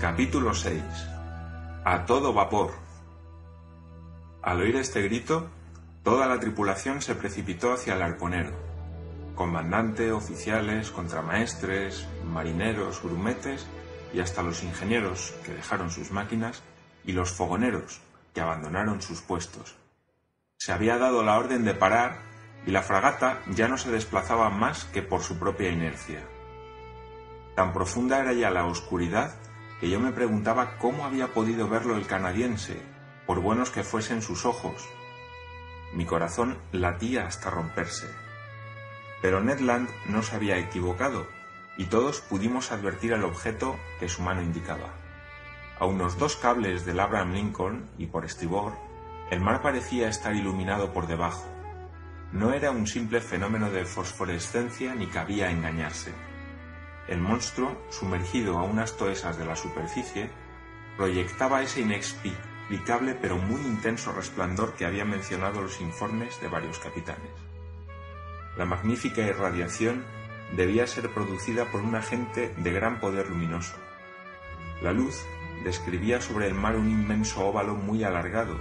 Capítulo 6. A todo vapor. Al oír este grito, toda la tripulación se precipitó hacia el arponero. Comandante, oficiales, contramaestres, marineros, grumetes y hasta los ingenieros, que dejaron sus máquinas, y los fogoneros, que abandonaron sus puestos. Se había dado la orden de parar y la fragata ya no se desplazaba más que por su propia inercia. Tan profunda era ya la oscuridad que yo me preguntaba cómo había podido verlo el canadiense, por buenos que fuesen sus ojos. Mi corazón latía hasta romperse. Pero Ned Land no se había equivocado, y todos pudimos advertir el objeto que su mano indicaba. A unos 2 cables del Abraham Lincoln y por estribor, el mar parecía estar iluminado por debajo. No era un simple fenómeno de fosforescencia ni cabía engañarse. El monstruo, sumergido a unas toesas de la superficie, proyectaba ese inexplicable pero muy intenso resplandor que habían mencionado los informes de varios capitanes. La magnífica irradiación debía ser producida por un agente de gran poder luminoso. La luz describía sobre el mar un inmenso óvalo muy alargado,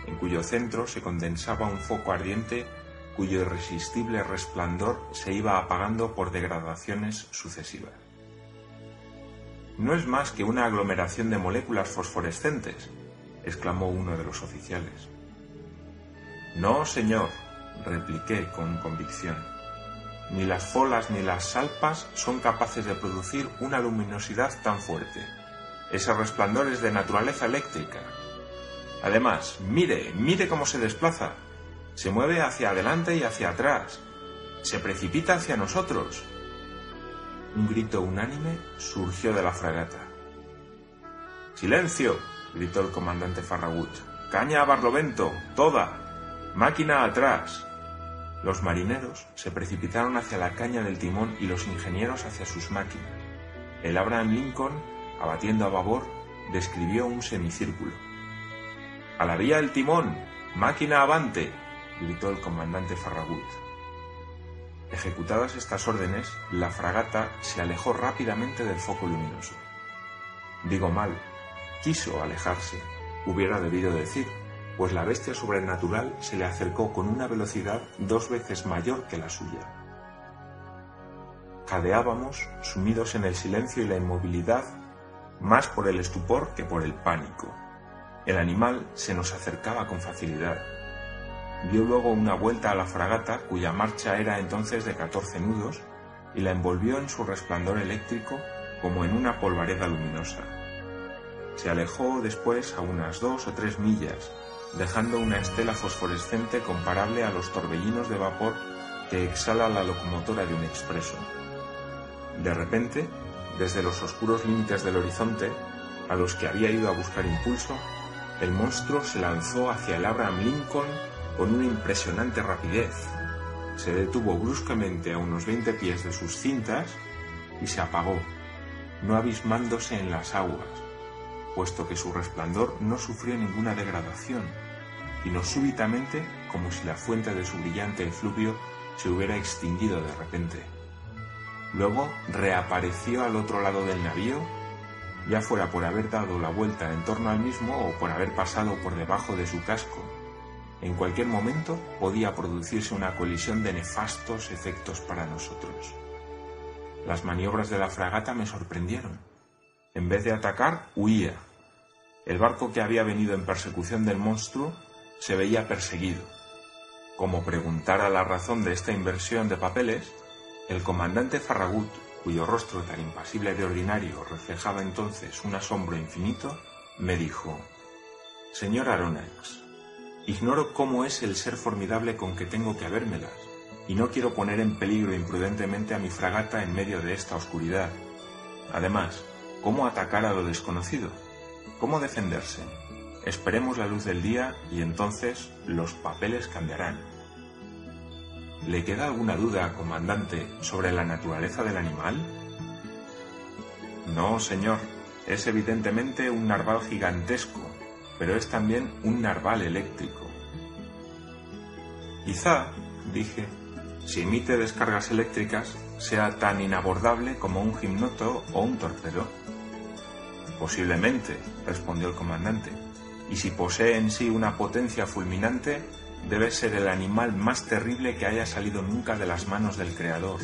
en cuyo centro se condensaba un foco ardiente cuyo irresistible resplandor se iba apagando por degradaciones sucesivas. «No es más que una aglomeración de moléculas fosforescentes», exclamó uno de los oficiales. «No, señor», repliqué con convicción. «Ni las folas ni las salpas son capaces de producir una luminosidad tan fuerte. Ese resplandor es de naturaleza eléctrica. Además, mire cómo se desplaza. Se mueve hacia adelante y hacia atrás. Se precipita hacia nosotros». Un grito unánime surgió de la fragata. «¡Silencio!», gritó el comandante Farragut. «¡Caña a barlovento! ¡Toda! ¡Máquina atrás!». Los marineros se precipitaron hacia la caña del timón y los ingenieros hacia sus máquinas. El Abraham Lincoln, abatiendo a babor, describió un semicírculo. «¡A la vía el timón! ¡Máquina avante!», gritó el comandante Farragut. Ejecutadas estas órdenes, la fragata se alejó rápidamente del foco luminoso. Digo mal, quiso alejarse, hubiera debido decir, pues la bestia sobrenatural se le acercó con una velocidad 2 veces mayor que la suya. Jadeábamos, sumidos en el silencio y la inmovilidad, más por el estupor que por el pánico. El animal se nos acercaba con facilidad. Dio luego una vuelta a la fragata, cuya marcha era entonces de 14 nudos, y la envolvió en su resplandor eléctrico como en una polvareda luminosa. Se alejó después a unas 2 o 3 millas, dejando una estela fosforescente comparable a los torbellinos de vapor que exhala la locomotora de un expreso. De repente, desde los oscuros límites del horizonte, a los que había ido a buscar impulso, el monstruo se lanzó hacia el Abraham Lincoln con una impresionante rapidez. Se detuvo bruscamente a unos 20 pies de sus cintas y se apagó, no abismándose en las aguas, puesto que su resplandor no sufrió ninguna degradación, sino súbitamente como si la fuente de su brillante efluvio se hubiera extinguido de repente. Luego reapareció al otro lado del navío, ya fuera por haber dado la vuelta en torno al mismo o por haber pasado por debajo de su casco. En cualquier momento podía producirse una colisión de nefastos efectos para nosotros. Las maniobras de la fragata me sorprendieron. En vez de atacar, huía. El barco que había venido en persecución del monstruo se veía perseguido. Como preguntara la razón de esta inversión de papeles, el comandante Farragut, cuyo rostro tan impasible de ordinario reflejaba entonces un asombro infinito, me dijo: «Señor Aronnax, ignoro cómo es el ser formidable con que tengo que habérmelas, y no quiero poner en peligro imprudentemente a mi fragata en medio de esta oscuridad. Además, ¿cómo atacar a lo desconocido? ¿Cómo defenderse? Esperemos la luz del día y entonces los papeles cambiarán». ¿Le queda alguna duda, comandante, sobre la naturaleza del animal? «No, señor, es evidentemente un narval gigantesco, pero es también un narval eléctrico». «Quizá», dije, «si emite descargas eléctricas, sea tan inabordable como un gimnoto o un torpedo». Posiblemente, respondió el comandante, y si posee en sí una potencia fulminante, debe ser el animal más terrible que haya salido nunca de las manos del Creador.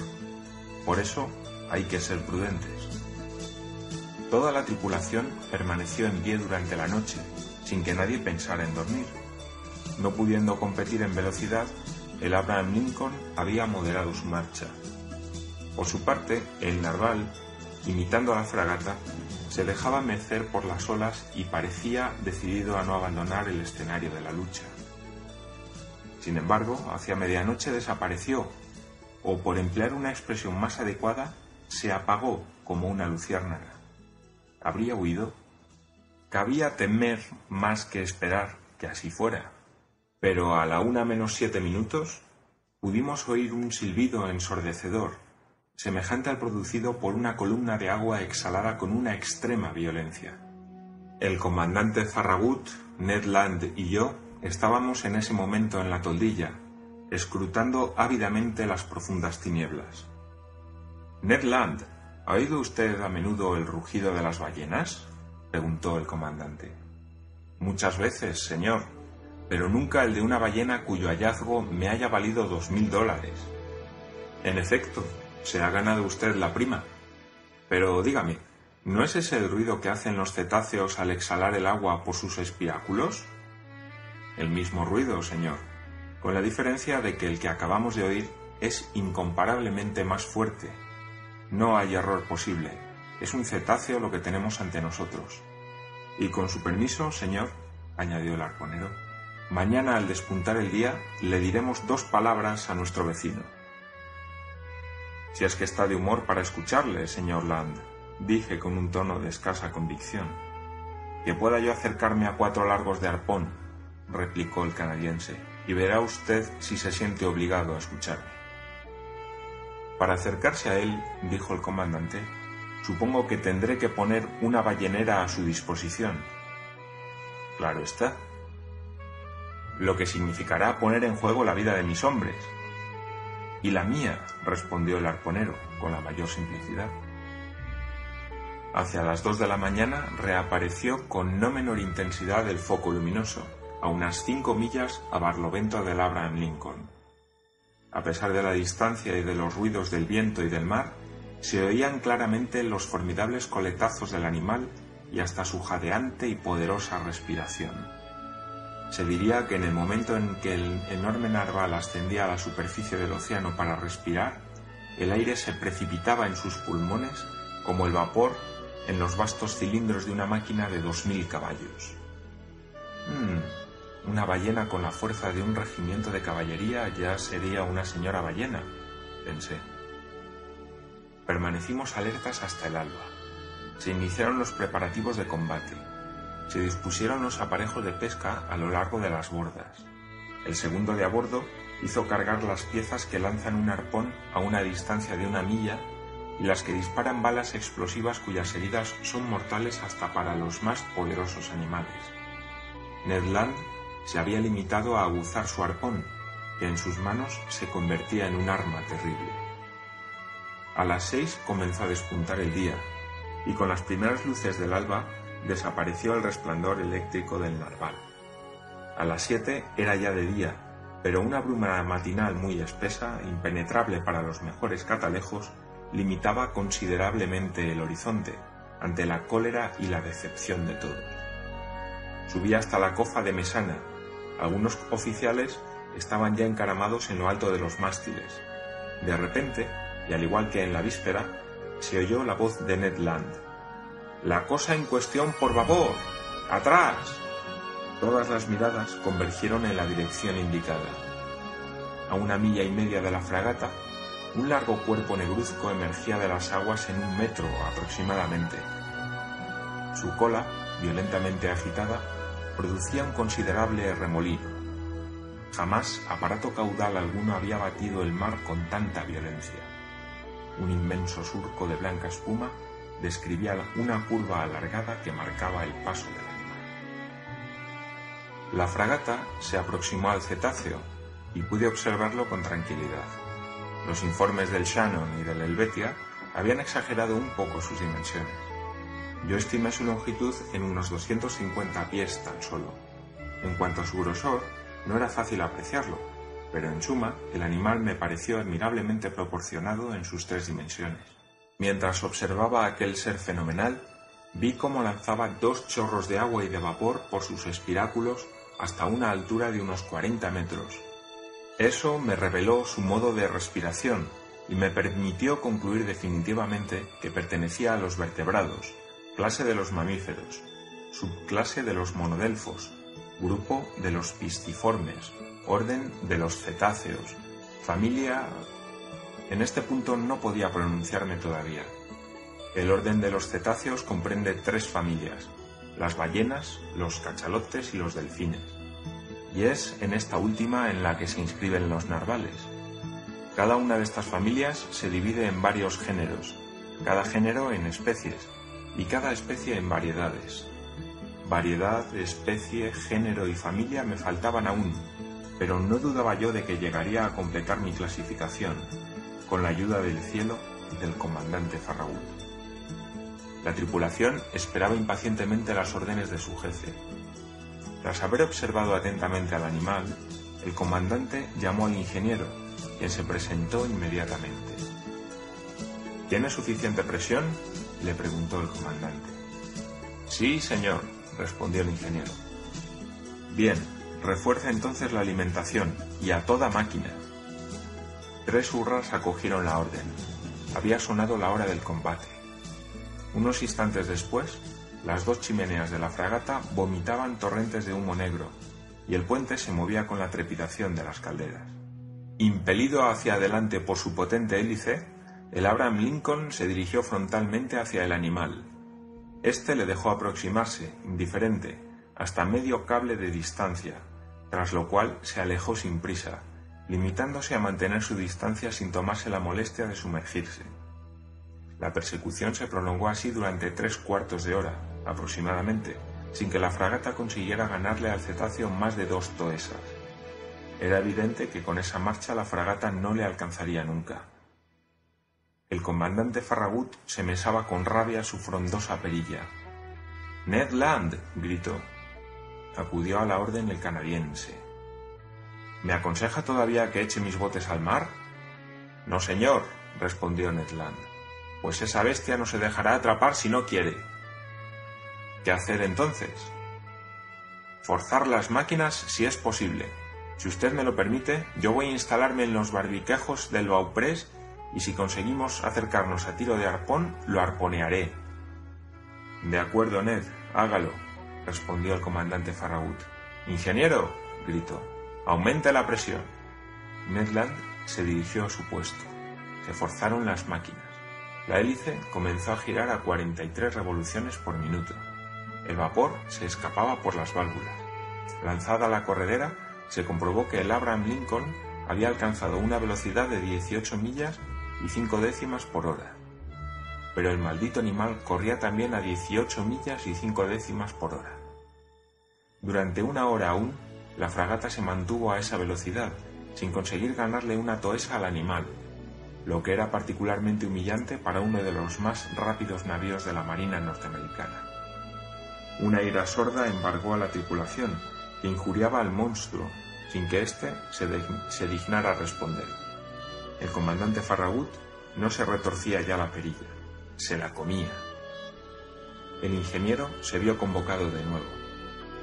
Por eso hay que ser prudentes. Toda la tripulación permaneció en pie durante la noche, sin que nadie pensara en dormir. No pudiendo competir en velocidad, el Abraham Lincoln había moderado su marcha. Por su parte, el narval, imitando a la fragata, se dejaba mecer por las olas y parecía decidido a no abandonar el escenario de la lucha. Sin embargo, hacia medianoche desapareció, o por emplear una expresión más adecuada, se apagó como una luciérnaga. ¿Habría huido? Cabía temer más que esperar que así fuera, pero a la 1:07 pudimos oír un silbido ensordecedor, semejante al producido por una columna de agua exhalada con una extrema violencia. El comandante Farragut, Ned Land y yo estábamos en ese momento en la toldilla, escrutando ávidamente las profundas tinieblas. «Ned Land, ¿ha oído usted a menudo el rugido de las ballenas?», preguntó el comandante. «Muchas veces, señor, pero nunca el de una ballena cuyo hallazgo me haya valido $2000. En efecto, se ha ganado usted la prima. Pero dígame, ¿no es ese el ruido que hacen los cetáceos al exhalar el agua por sus espiráculos?». «El mismo ruido, señor, con la diferencia de que el que acabamos de oír es incomparablemente más fuerte. No hay error posible, es un cetáceo lo que tenemos ante nosotros. Y con su permiso, señor», añadió el arponero, «mañana al despuntar el día le diremos 2 palabras a nuestro vecino». «Si es que está de humor para escucharle, señor Land», dije con un tono de escasa convicción. «Que pueda yo acercarme a 4 largos de arpón», replicó el canadiense, «y verá usted si se siente obligado a escucharme». «Para acercarse a él», dijo el comandante, «supongo que tendré que poner una ballenera a su disposición». «Claro está». «Lo que significará poner en juego la vida de mis hombres». «Y la mía», respondió el arponero, con la mayor simplicidad. Hacia las 2 de la mañana reapareció con no menor intensidad el foco luminoso, a unas 5 millas a barlovento del Abraham Lincoln. A pesar de la distancia y de los ruidos del viento y del mar, se oían claramente los formidables coletazos del animal y hasta su jadeante y poderosa respiración. Se diría que en el momento en que el enorme narval ascendía a la superficie del océano para respirar, el aire se precipitaba en sus pulmones como el vapor en los vastos cilindros de una máquina de 2000 caballos. Una ballena con la fuerza de un regimiento de caballería ya sería una señora ballena, pensé. Permanecimos alertas hasta el alba. Se iniciaron los preparativos de combate. Se dispusieron los aparejos de pesca a lo largo de las bordas. El segundo de a bordo hizo cargar las piezas que lanzan un arpón a una distancia de 1 milla y las que disparan balas explosivas cuyas heridas son mortales hasta para los más poderosos animales. Ned Land se había limitado a aguzar su arpón, que en sus manos se convertía en un arma terrible. A las 6 comenzó a despuntar el día, y con las primeras luces del alba desapareció el resplandor eléctrico del narval. A las 7 era ya de día, pero una bruma matinal muy espesa, impenetrable para los mejores catalejos, limitaba considerablemente el horizonte, ante la cólera y la decepción de todos. Subí hasta la cofa de mesana. Algunos oficiales estaban ya encaramados en lo alto de los mástiles. De repente, y al igual que en la víspera, se oyó la voz de Ned Land. «La cosa en cuestión por babor. ¡Atrás!». Todas las miradas convergieron en la dirección indicada. A 1,5 millas de la fragata, un largo cuerpo negruzco emergía de las aguas en 1 metro aproximadamente. Su cola, violentamente agitada, producía un considerable remolino. Jamás aparato caudal alguno había batido el mar con tanta violencia. Un inmenso surco de blanca espuma describía una curva alargada que marcaba el paso del animal. La fragata se aproximó al cetáceo y pude observarlo con tranquilidad. Los informes del Shannon y del Helvetia habían exagerado un poco sus dimensiones. Yo estimé su longitud en unos 250 pies tan solo. En cuanto a su grosor, no era fácil apreciarlo, pero en suma, el animal me pareció admirablemente proporcionado en sus 3 dimensiones. Mientras observaba a aquel ser fenomenal, vi cómo lanzaba 2 chorros de agua y de vapor por sus espiráculos hasta una altura de unos 40 metros. Eso me reveló su modo de respiración y me permitió concluir definitivamente que pertenecía a los vertebrados, clase de los mamíferos, subclase de los monodelfos, grupo de los pisciformes, orden de los cetáceos, familia... En este punto no podía pronunciarme todavía. El orden de los cetáceos comprende 3 familias, las ballenas, los cachalotes y los delfines, y es en esta última en la que se inscriben los narvales. Cada una de estas familias se divide en varios géneros, cada género en especies, y cada especie en variedades. Variedad, especie, género y familia me faltaban aún, pero no dudaba yo de que llegaría a completar mi clasificación, con la ayuda del cielo y del comandante Farragut. La tripulación esperaba impacientemente las órdenes de su jefe. Tras haber observado atentamente al animal, el comandante llamó al ingeniero, quien se presentó inmediatamente. ¿Tiene suficiente presión?, le preguntó el comandante. Sí, señor, respondió el ingeniero. Bien, refuerza entonces la alimentación, y a toda máquina. 3 hurras acogieron la orden. Había sonado la hora del combate. Unos instantes después, las 2 chimeneas de la fragata vomitaban torrentes de humo negro, y el puente se movía con la trepidación de las calderas. Impelido hacia adelante por su potente hélice, el Abraham Lincoln se dirigió frontalmente hacia el animal. Este le dejó aproximarse, indiferente, hasta medio cable de distancia, tras lo cual se alejó sin prisa, limitándose a mantener su distancia sin tomarse la molestia de sumergirse. La persecución se prolongó así durante 3/4 de hora, aproximadamente, sin que la fragata consiguiera ganarle al cetáceo más de 2 toesas. Era evidente que con esa marcha la fragata no le alcanzaría nunca. El comandante Farragut se mesaba con rabia su frondosa perilla. «¡Ned Land!», gritó. Acudió a la orden el canadiense. «¿Me aconseja todavía que eche mis botes al mar?». «No, señor», respondió Ned Land, «pues esa bestia no se dejará atrapar si no quiere». «¿Qué hacer entonces?». «Forzar las máquinas si es posible. Si usted me lo permite, yo voy a instalarme en los barbiquejos del bauprés y si conseguimos acercarnos a tiro de arpón, lo arponearé». «De acuerdo, Ned, hágalo», respondió el comandante Farragut. «Ingeniero», gritó, «aumente la presión». Ned Land se dirigió a su puesto. Se forzaron las máquinas. La hélice comenzó a girar a 43 revoluciones por minuto. El vapor se escapaba por las válvulas. Lanzada la corredera, se comprobó que el Abraham Lincoln había alcanzado una velocidad de 18 millas y 5 décimas por hora. Pero el maldito animal corría también a 18 millas y 5 décimas por hora. Durante 1 hora aún, la fragata se mantuvo a esa velocidad, sin conseguir ganarle una toesa al animal, lo que era particularmente humillante para uno de los más rápidos navíos de la Marina norteamericana. Una ira sorda embargó a la tripulación, que injuriaba al monstruo, sin que éste se dignara responder. El comandante Farragut no se retorcía ya la perilla, se la comía. El ingeniero se vio convocado de nuevo.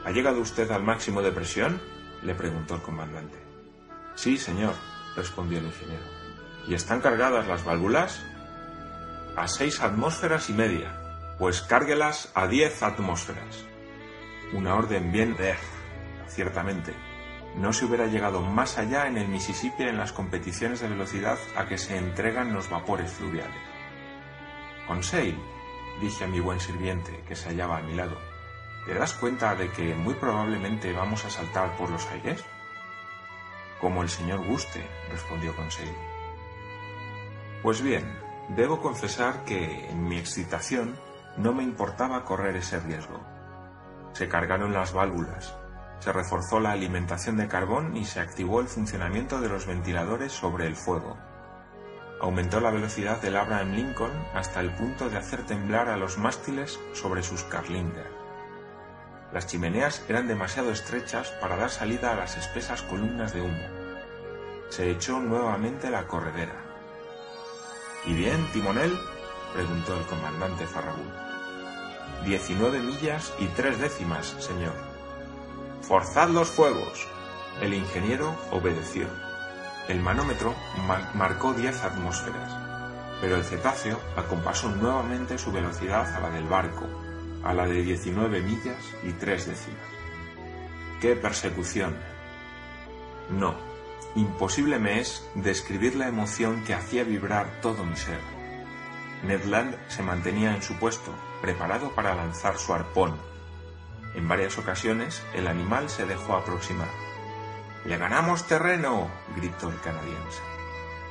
¿Ha llegado usted al máximo de presión?, le preguntó el comandante. Sí, señor, respondió el ingeniero. ¿Y están cargadas las válvulas? A 6 atmósferas y media. Pues cárguelas a 10 atmósferas. Una orden bien de... Ciertamente, no se hubiera llegado más allá en el Mississippi en las competiciones de velocidad a que se entregan los vapores fluviales. Conseil, dije a mi buen sirviente, que se hallaba a mi lado, ¿te das cuenta de que muy probablemente vamos a saltar por los aires? Como el señor guste, respondió Conseil. Pues bien, debo confesar que, en mi excitación, no me importaba correr ese riesgo. Se cargaron las válvulas, se reforzó la alimentación de carbón y se activó el funcionamiento de los ventiladores sobre el fuego. aumentó la velocidad del Abraham Lincoln hasta el punto de hacer temblar a los mástiles sobre sus carlingas. Las chimeneas eran demasiado estrechas para dar salida a las espesas columnas de humo. Se echó nuevamente la corredera. —¿Y bien, timonel? —preguntó el comandante Farragut. 19 millas y 3 décimas, señor. —¡Forzad los fuegos! El ingeniero obedeció. El manómetro marcó 10 atmósferas, pero el cetáceo acompasó nuevamente su velocidad a la del barco, a la de 19 millas y 3 décimas. ¡Qué persecución! No, imposible me es describir la emoción que hacía vibrar todo mi ser. Ned Land se mantenía en su puesto, preparado para lanzar su arpón. En varias ocasiones el animal se dejó aproximar. —¡Le ganamos terreno! —gritó el canadiense.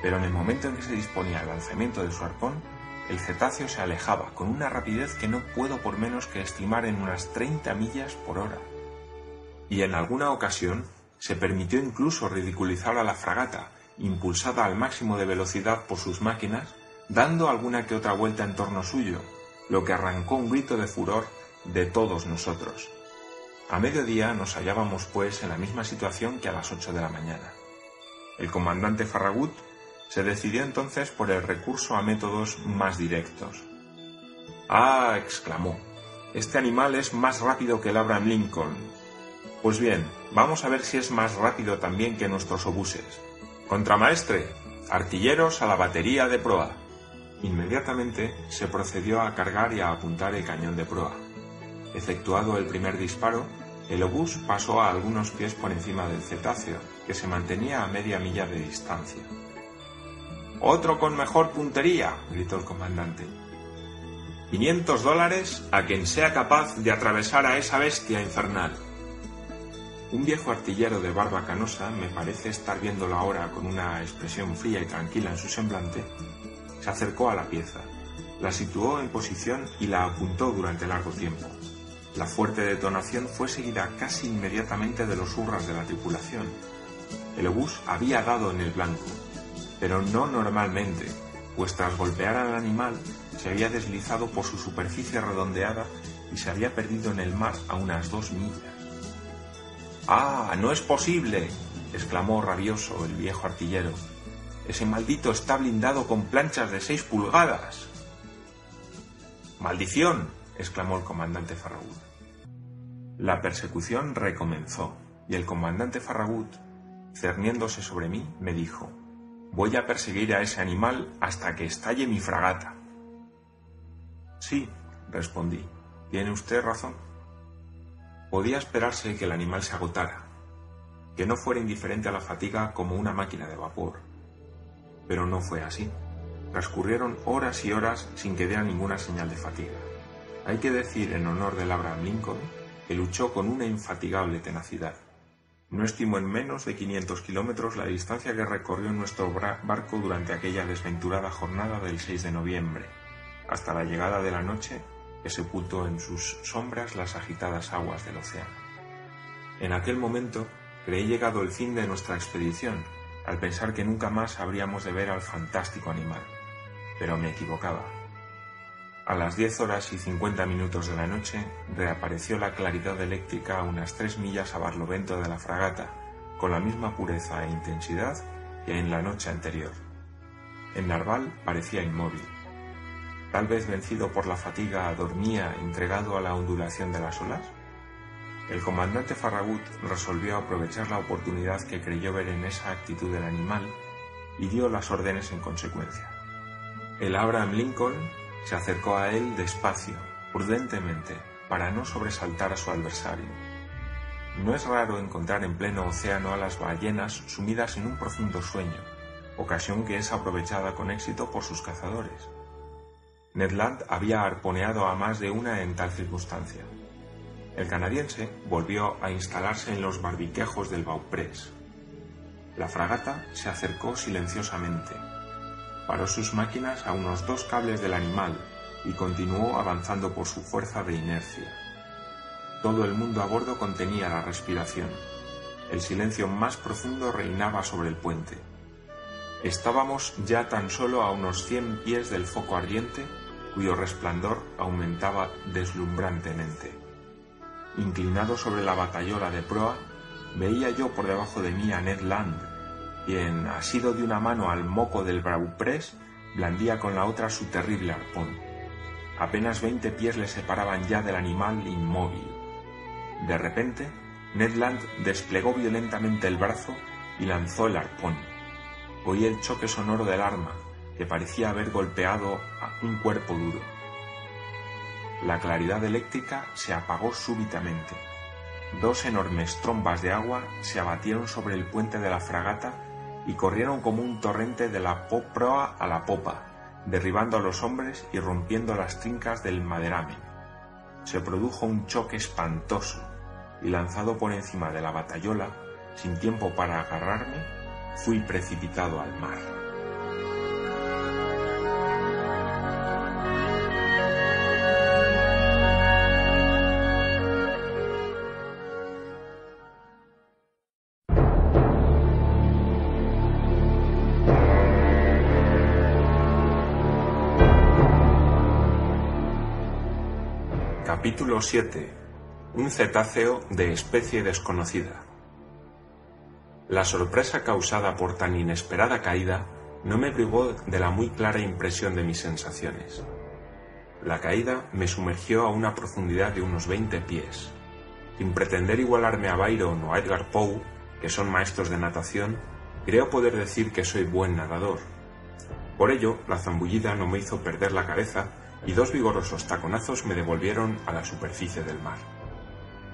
Pero en el momento en que se disponía al lanzamiento de su arpón, el cetáceo se alejaba con una rapidez que no puedo por menos que estimar en unas 30 millas por hora. Y en alguna ocasión se permitió incluso ridiculizar a la fragata, impulsada al máximo de velocidad por sus máquinas, dando alguna que otra vuelta en torno suyo, lo que arrancó un grito de furor de todos nosotros. A mediodía nos hallábamos, pues, en la misma situación que a las 8 de la mañana. El comandante Farragut se decidió entonces por el recurso a métodos más directos. —¡Ah! —exclamó—, este animal es más rápido que el Abraham Lincoln. Pues bien, vamos a ver si es más rápido también que nuestros obuses. —Contramaestre, artilleros a la batería de proa. Inmediatamente se procedió a cargar y a apuntar el cañón de proa. Efectuado el primer disparo, el obús pasó a algunos pies por encima del cetáceo, que se mantenía a media milla de distancia. —¡Otro con mejor puntería! —gritó el comandante. $500 a quien sea capaz de atravesar a esa bestia infernal. Un viejo artillero de barba canosa, me parece estar viéndolo ahora con una expresión fría y tranquila en su semblante, se acercó a la pieza, la situó en posición y la apuntó durante largo tiempo. La fuerte detonación fue seguida casi inmediatamente de los hurras de la tripulación. El obús había dado en el blanco, pero no normalmente, pues tras golpear al animal se había deslizado por su superficie redondeada y se había perdido en el mar a unas 2 millas. —¡Ah, no es posible! —exclamó rabioso el viejo artillero. —Ese maldito está blindado con planchas de 6 pulgadas. —¡Maldición! —exclamó el comandante Farragut. La persecución recomenzó, y el comandante Farragut, cerniéndose sobre mí, me dijo: «Voy a perseguir a ese animal hasta que estalle mi fragata». «Sí», respondí, «tiene usted razón». Podía esperarse que el animal se agotara, que no fuera indiferente a la fatiga como una máquina de vapor. Pero no fue así. Transcurrieron horas y horas sin que diera ninguna señal de fatiga. Hay que decir, en honor del Abraham Lincoln, que luchó con una infatigable tenacidad. No estimó en menos de 500 kilómetros la distancia que recorrió nuestro barco durante aquella desventurada jornada del 6 de noviembre, hasta la llegada de la noche que sepultó en sus sombras las agitadas aguas del océano. En aquel momento creí llegado el fin de nuestra expedición, al pensar que nunca más habríamos de ver al fantástico animal, pero me equivocaba. A las 10:50 de la noche reapareció la claridad eléctrica a unas 3 millas a barlovento de la fragata, con la misma pureza e intensidad que en la noche anterior. El narval parecía inmóvil. Tal vez vencido por la fatiga dormía entregado a la ondulación de las olas. El comandante Farragut resolvió aprovechar la oportunidad que creyó ver en esa actitud del animal y dio las órdenes en consecuencia. El Abraham Lincoln se acercó a él despacio, prudentemente, para no sobresaltar a su adversario. No es raro encontrar en pleno océano a las ballenas sumidas en un profundo sueño, ocasión que es aprovechada con éxito por sus cazadores. Ned Land había arponeado a más de una en tal circunstancia. El canadiense volvió a instalarse en los barbiquejos del bauprés. La fragata se acercó silenciosamente. Paró sus máquinas a unos 2 cables del animal y continuó avanzando por su fuerza de inercia. Todo el mundo a bordo contenía la respiración. El silencio más profundo reinaba sobre el puente. Estábamos ya tan solo a unos 100 pies del foco ardiente, cuyo resplandor aumentaba deslumbrantemente. Inclinado sobre la batayola de proa, veía yo por debajo de mí a Ned Land, quien, asido de una mano al moco del brauprés, blandía con la otra su terrible arpón. Apenas 20 pies le separaban ya del animal inmóvil. De repente, Ned Land desplegó violentamente el brazo y lanzó el arpón. Oí el choque sonoro del arma, que parecía haber golpeado a un cuerpo duro. La claridad eléctrica se apagó súbitamente. 2 enormes trombas de agua se abatieron sobre el puente de la fragata y corrieron como un torrente de la proa a la popa, derribando a los hombres y rompiendo las trincas del maderamen. Se produjo un choque espantoso y, lanzado por encima de la batayola, sin tiempo para agarrarme, fui precipitado al mar. Capítulo 7. Un cetáceo de especie desconocida. La sorpresa causada por tan inesperada caída no me privó de la muy clara impresión de mis sensaciones. La caída me sumergió a una profundidad de unos 20 pies. Sin pretender igualarme a Byron o a Edgar Poe, que son maestros de natación, creo poder decir que soy buen nadador. Por ello, la zambullida no me hizo perder la cabeza y 2 vigorosos taconazos me devolvieron a la superficie del mar.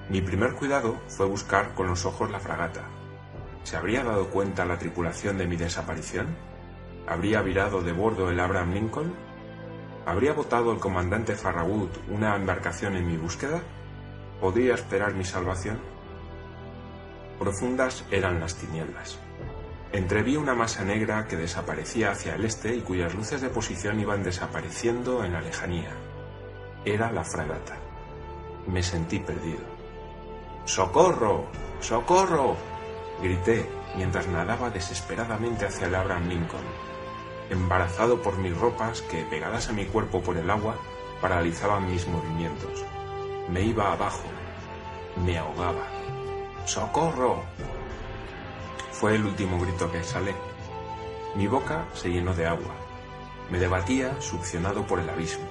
Mi primer cuidado fue buscar con los ojos la fragata. ¿Se habría dado cuenta la tripulación de mi desaparición? ¿Habría virado de bordo el Abraham Lincoln? ¿Habría botado el comandante Farragut una embarcación en mi búsqueda? ¿Podría esperar mi salvación? Profundas eran las tinieblas. Entreví una masa negra que desaparecía hacia el este y cuyas luces de posición iban desapareciendo en la lejanía. Era la fragata. Me sentí perdido. ¡Socorro! ¡Socorro!, grité mientras nadaba desesperadamente hacia el Abraham Lincoln, embarazado por mis ropas que, pegadas a mi cuerpo por el agua, paralizaban mis movimientos. Me iba abajo. Me ahogaba. ¡Socorro! Fue el último grito que exhalé. Mi boca se llenó de agua. Me debatía, succionado por el abismo.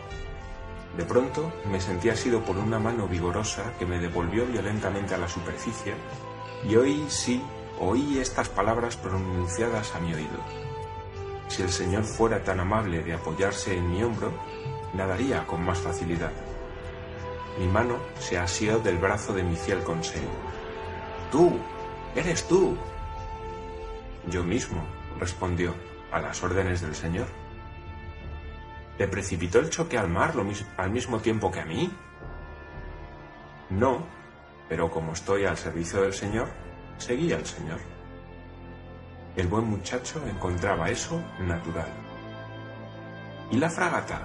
De pronto me sentí asido por una mano vigorosa que me devolvió violentamente a la superficie y oí estas palabras pronunciadas a mi oído. Si el Señor fuera tan amable de apoyarse en mi hombro, nadaría con más facilidad. Mi mano se asió del brazo de mi fiel Conseil. ¡Tú! ¡Eres tú! Yo mismo, respondió, a las órdenes del Señor. ¿Te precipitó el choque al mar al mismo tiempo que a mí? No, pero como estoy al servicio del Señor, seguí al Señor. El buen muchacho encontraba eso natural. ¿Y la fragata?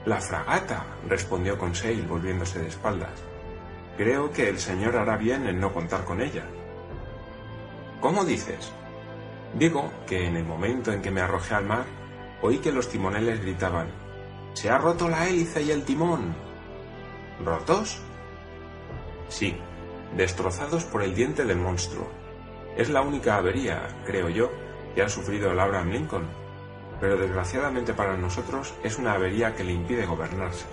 La fragata, respondió Conseil, volviéndose de espaldas. Creo que el Señor hará bien en no contar con ella. ¿Cómo dices? Digo que en el momento en que me arrojé al mar, oí que los timoneles gritaban: ¡Se ha roto la hélice y el timón! ¿Rotos? Sí, destrozados por el diente del monstruo. Es la única avería, creo yo, que ha sufrido el Abraham Lincoln, pero desgraciadamente para nosotros es una avería que le impide gobernarse.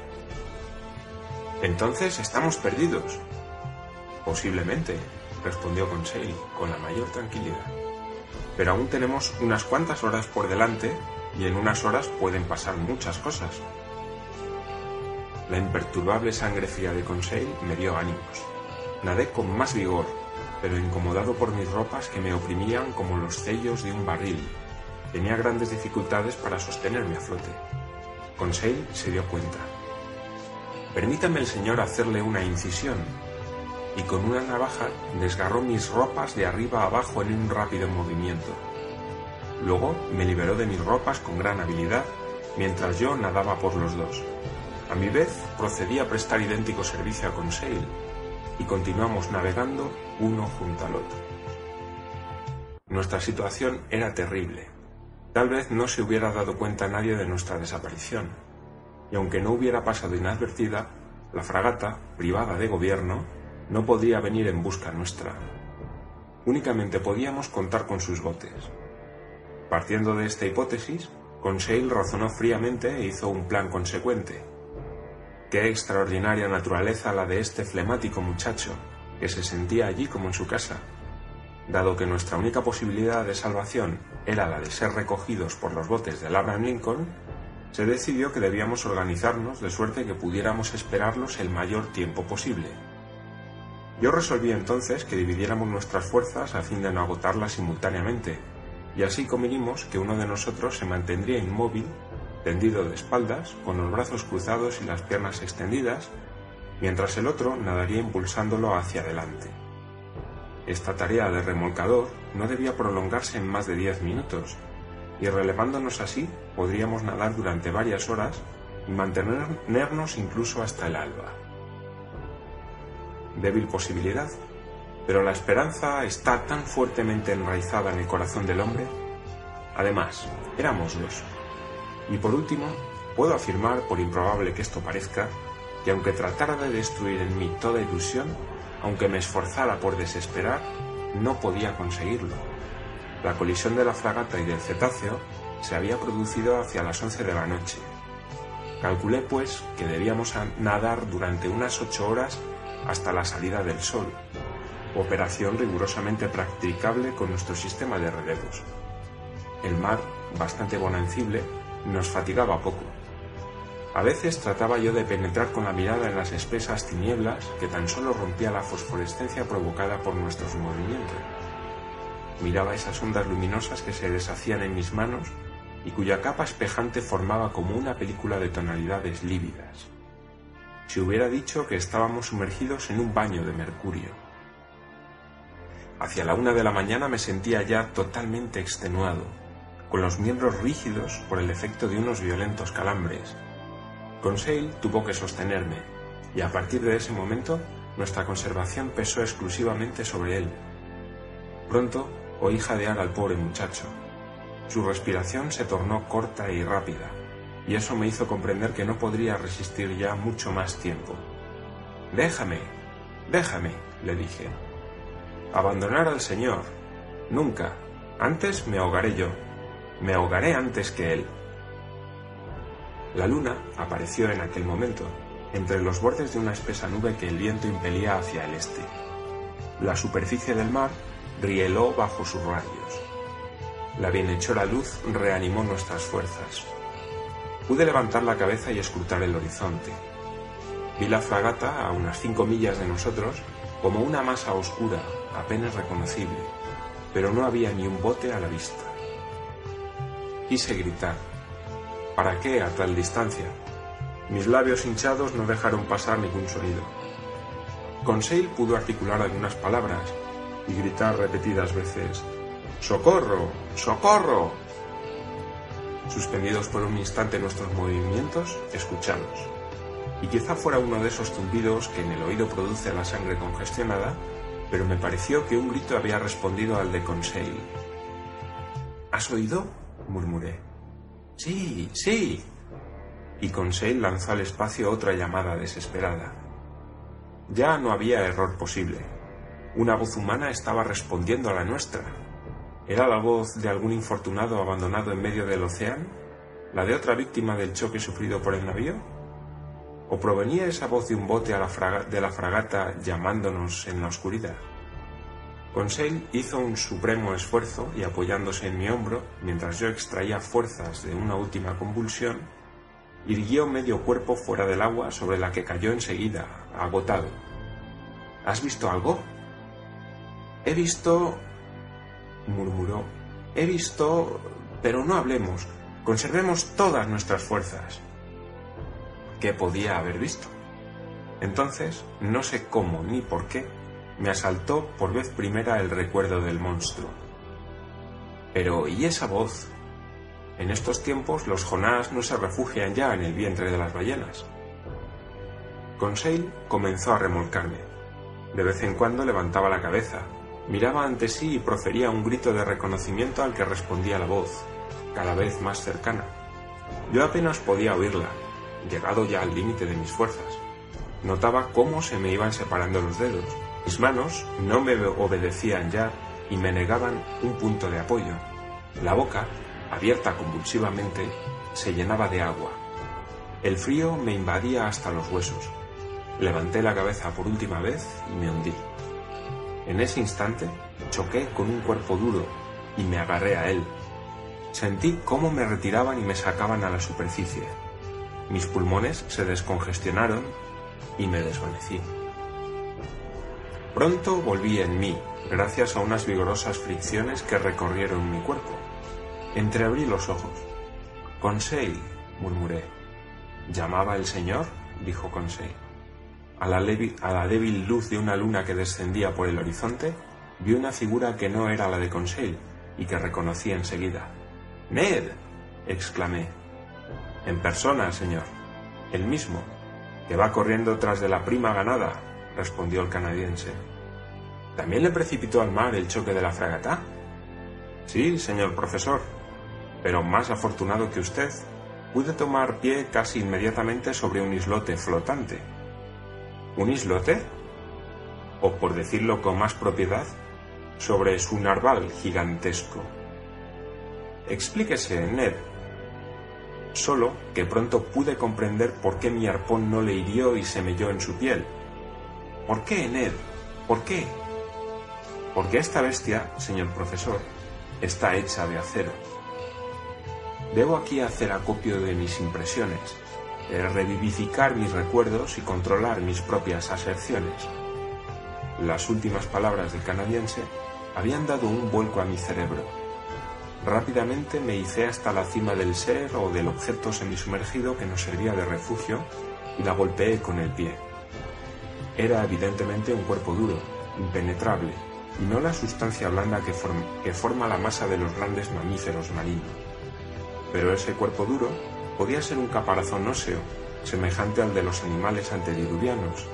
¿Entonces estamos perdidos? Posiblemente, respondió Conseil con la mayor tranquilidad. Pero aún tenemos unas cuantas horas por delante y en unas horas pueden pasar muchas cosas. La imperturbable sangre fría de Conseil me dio ánimos. Nadé con más vigor, pero incomodado por mis ropas que me oprimían como los sellos de un barril. Tenía grandes dificultades para sostenerme a flote. Conseil se dio cuenta. Permítame el señor hacerle una incisión. Y con una navaja desgarró mis ropas de arriba a abajo en un rápido movimiento. Luego me liberó de mis ropas con gran habilidad, mientras yo nadaba por los dos. A mi vez procedí a prestar idéntico servicio a Conseil, y continuamos navegando uno junto al otro. Nuestra situación era terrible. Tal vez no se hubiera dado cuenta nadie de nuestra desaparición, y aunque no hubiera pasado inadvertida, la fragata, privada de gobierno, no podría venir en busca nuestra. Únicamente podíamos contar con sus botes. Partiendo de esta hipótesis, Conseil razonó fríamente e hizo un plan consecuente. Qué extraordinaria naturaleza la de este flemático muchacho, que se sentía allí como en su casa. Dado que nuestra única posibilidad de salvación era la de ser recogidos por los botes del Abraham Lincoln, se decidió que debíamos organizarnos de suerte que pudiéramos esperarlos el mayor tiempo posible. Yo resolví entonces que dividiéramos nuestras fuerzas a fin de no agotarlas simultáneamente, y así convinimos que uno de nosotros se mantendría inmóvil, tendido de espaldas, con los brazos cruzados y las piernas extendidas, mientras el otro nadaría impulsándolo hacia adelante. Esta tarea de remolcador no debía prolongarse en más de 10 minutos, y relevándonos así podríamos nadar durante varias horas y mantenernos incluso hasta el alba. Débil posibilidad, pero la esperanza está tan fuertemente enraizada en el corazón del hombre. Además, éramos dos. Y por último, puedo afirmar, por improbable que esto parezca, que aunque tratara de destruir en mí toda ilusión, aunque me esforzara por desesperar, no podía conseguirlo. La colisión de la fragata y del cetáceo se había producido hacia las 11 de la noche. Calculé, pues, que debíamos nadar durante unas 8 horas hasta la salida del sol, operación rigurosamente practicable con nuestro sistema de relevos. El mar, bastante bonancible, nos fatigaba poco. A veces trataba yo de penetrar con la mirada en las espesas tinieblas que tan solo rompía la fosforescencia provocada por nuestros movimientos. Miraba esas ondas luminosas que se deshacían en mis manos y cuya capa espejante formaba como una película de tonalidades lívidas. Se hubiera dicho que estábamos sumergidos en un baño de mercurio. Hacia la 1 de la mañana me sentía ya totalmente extenuado, con los miembros rígidos por el efecto de unos violentos calambres. Conseil tuvo que sostenerme, y a partir de ese momento nuestra conservación pesó exclusivamente sobre él. Pronto oí jadear al pobre muchacho. Su respiración se tornó corta y rápida, y eso me hizo comprender que no podría resistir ya mucho más tiempo. «Déjame, déjame», le dije. «Abandonar al Señor. Nunca. Antes me ahogaré yo. Me ahogaré antes que él». La luna apareció en aquel momento, entre los bordes de una espesa nube que el viento impelía hacia el este. La superficie del mar rieló bajo sus rayos. La bienhechora luz reanimó nuestras fuerzas. Pude levantar la cabeza y escrutar el horizonte. Vi la fragata a unas 5 millas de nosotros como una masa oscura, apenas reconocible, pero no había ni un bote a la vista. Quise gritar. ¿Para qué a tal distancia? Mis labios hinchados no dejaron pasar ningún sonido. Conseil pudo articular algunas palabras y gritar repetidas veces: «¡Socorro! ¡Socorro!». Suspendidos por un instante nuestros movimientos, escuchamos. Y quizá fuera uno de esos zumbidos que en el oído produce la sangre congestionada, pero me pareció que un grito había respondido al de Conseil. «¿Has oído?», murmuré. «Sí, sí». Y Conseil lanzó al espacio otra llamada desesperada. Ya no había error posible. Una voz humana estaba respondiendo a la nuestra. ¿Era la voz de algún infortunado abandonado en medio del océano? ¿La de otra víctima del choque sufrido por el navío? ¿O provenía esa voz de un bote de la fragata llamándonos en la oscuridad? Conseil hizo un supremo esfuerzo y, apoyándose en mi hombro, mientras yo extraía fuerzas de una última convulsión, irguió medio cuerpo fuera del agua, sobre la que cayó enseguida, agotado. «¿Has visto algo?». «He visto», murmuró, «he visto, pero no hablemos, conservemos todas nuestras fuerzas». ¿Qué podía haber visto? Entonces, no sé cómo ni por qué, me asaltó por vez primera el recuerdo del monstruo. Pero, ¿y esa voz? En estos tiempos los jonás no se refugian ya en el vientre de las ballenas. Conseil comenzó a remolcarme. De vez en cuando levantaba la cabeza, miraba ante sí y profería un grito de reconocimiento al que respondía la voz, cada vez más cercana. Yo apenas podía oírla, llegado ya al límite de mis fuerzas. Notaba cómo se me iban separando los dedos. Mis manos no me obedecían ya y me negaban un punto de apoyo. La boca, abierta convulsivamente, se llenaba de agua. El frío me invadía hasta los huesos. Levanté la cabeza por última vez y me hundí. En ese instante choqué con un cuerpo duro y me agarré a él. Sentí cómo me retiraban y me sacaban a la superficie. Mis pulmones se descongestionaron y me desvanecí. Pronto volví en mí, gracias a unas vigorosas fricciones que recorrieron mi cuerpo. Entreabrí los ojos. «Conseil», murmuré. «¿Llamaba el señor?», dijo Conseil. A la débil luz de una luna que descendía por el horizonte, vi una figura que no era la de Conseil y que reconocí enseguida. «¡Ned!», exclamé. «En persona, señor. El mismo, que va corriendo tras de la prima ganada», respondió el canadiense. «¿También le precipitó al mar el choque de la fragata?». «Sí, señor profesor, pero más afortunado que usted, pude tomar pie casi inmediatamente sobre un islote flotante». «¿Un islote?», o por decirlo con más propiedad, sobre su narval gigantesco. «Explíquese, Ned». Solo que pronto pude comprender por qué mi arpón no le hirió y se melló en su piel. «¿Por qué, Ned? ¿Por qué?». «Porque esta bestia, señor profesor, está hecha de acero». Debo aquí hacer acopio de mis impresiones, revivificar mis recuerdos y controlar mis propias aserciones. Las últimas palabras del canadiense habían dado un vuelco a mi cerebro. Rápidamente me hicé hasta la cima del ser o del objeto semisumergido que nos servía de refugio y la golpeé con el pie. Era evidentemente un cuerpo duro, impenetrable, y no la sustancia blanda que forma la masa de los grandes mamíferos marinos. Pero ese cuerpo duro podía ser un caparazón óseo, semejante al de los animales antediluvianos,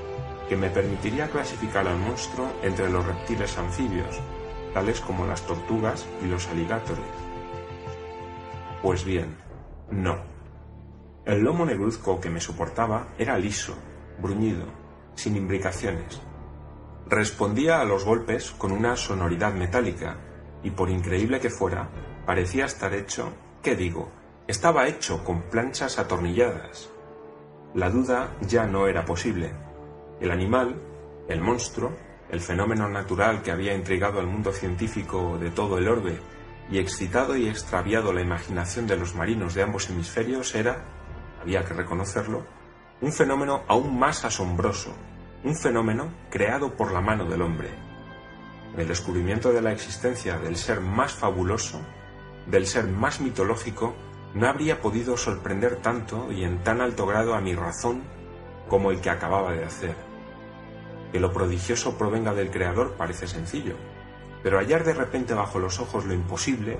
que me permitiría clasificar al monstruo entre los reptiles anfibios, tales como las tortugas y los aligátores. Pues bien, no. El lomo negruzco que me soportaba era liso, bruñido, sin imbricaciones. Respondía a los golpes con una sonoridad metálica, y por increíble que fuera, parecía estar hecho, ¿qué digo?, estaba hecho con planchas atornilladas. La duda ya no era posible. El animal, el monstruo, el fenómeno natural que había intrigado al mundo científico de todo el orbe y excitado y extraviado la imaginación de los marinos de ambos hemisferios era, había que reconocerlo, un fenómeno aún más asombroso, un fenómeno creado por la mano del hombre. El descubrimiento de la existencia del ser más fabuloso, del ser más mitológico, no habría podido sorprender tanto y en tan alto grado a mi razón como el que acababa de hacer. Que lo prodigioso provenga del Creador parece sencillo, pero hallar de repente bajo los ojos lo imposible,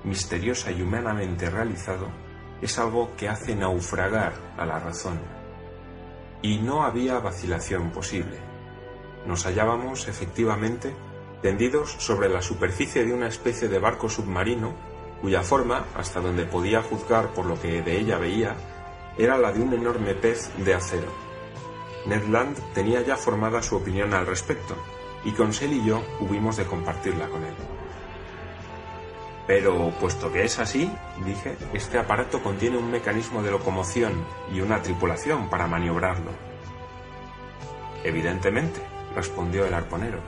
misteriosa y humanamente realizado, es algo que hace naufragar a la razón. Y no había vacilación posible. Nos hallábamos, efectivamente, tendidos sobre la superficie de una especie de barco submarino, cuya forma, hasta donde podía juzgar por lo que de ella veía, era la de un enorme pez de acero. Ned Land tenía ya formada su opinión al respecto, y Conseil y yo hubimos de compartirla con él. «Pero, puesto que es así», dije, «este aparato contiene un mecanismo de locomoción y una tripulación para maniobrarlo». «Evidentemente», respondió el arponero.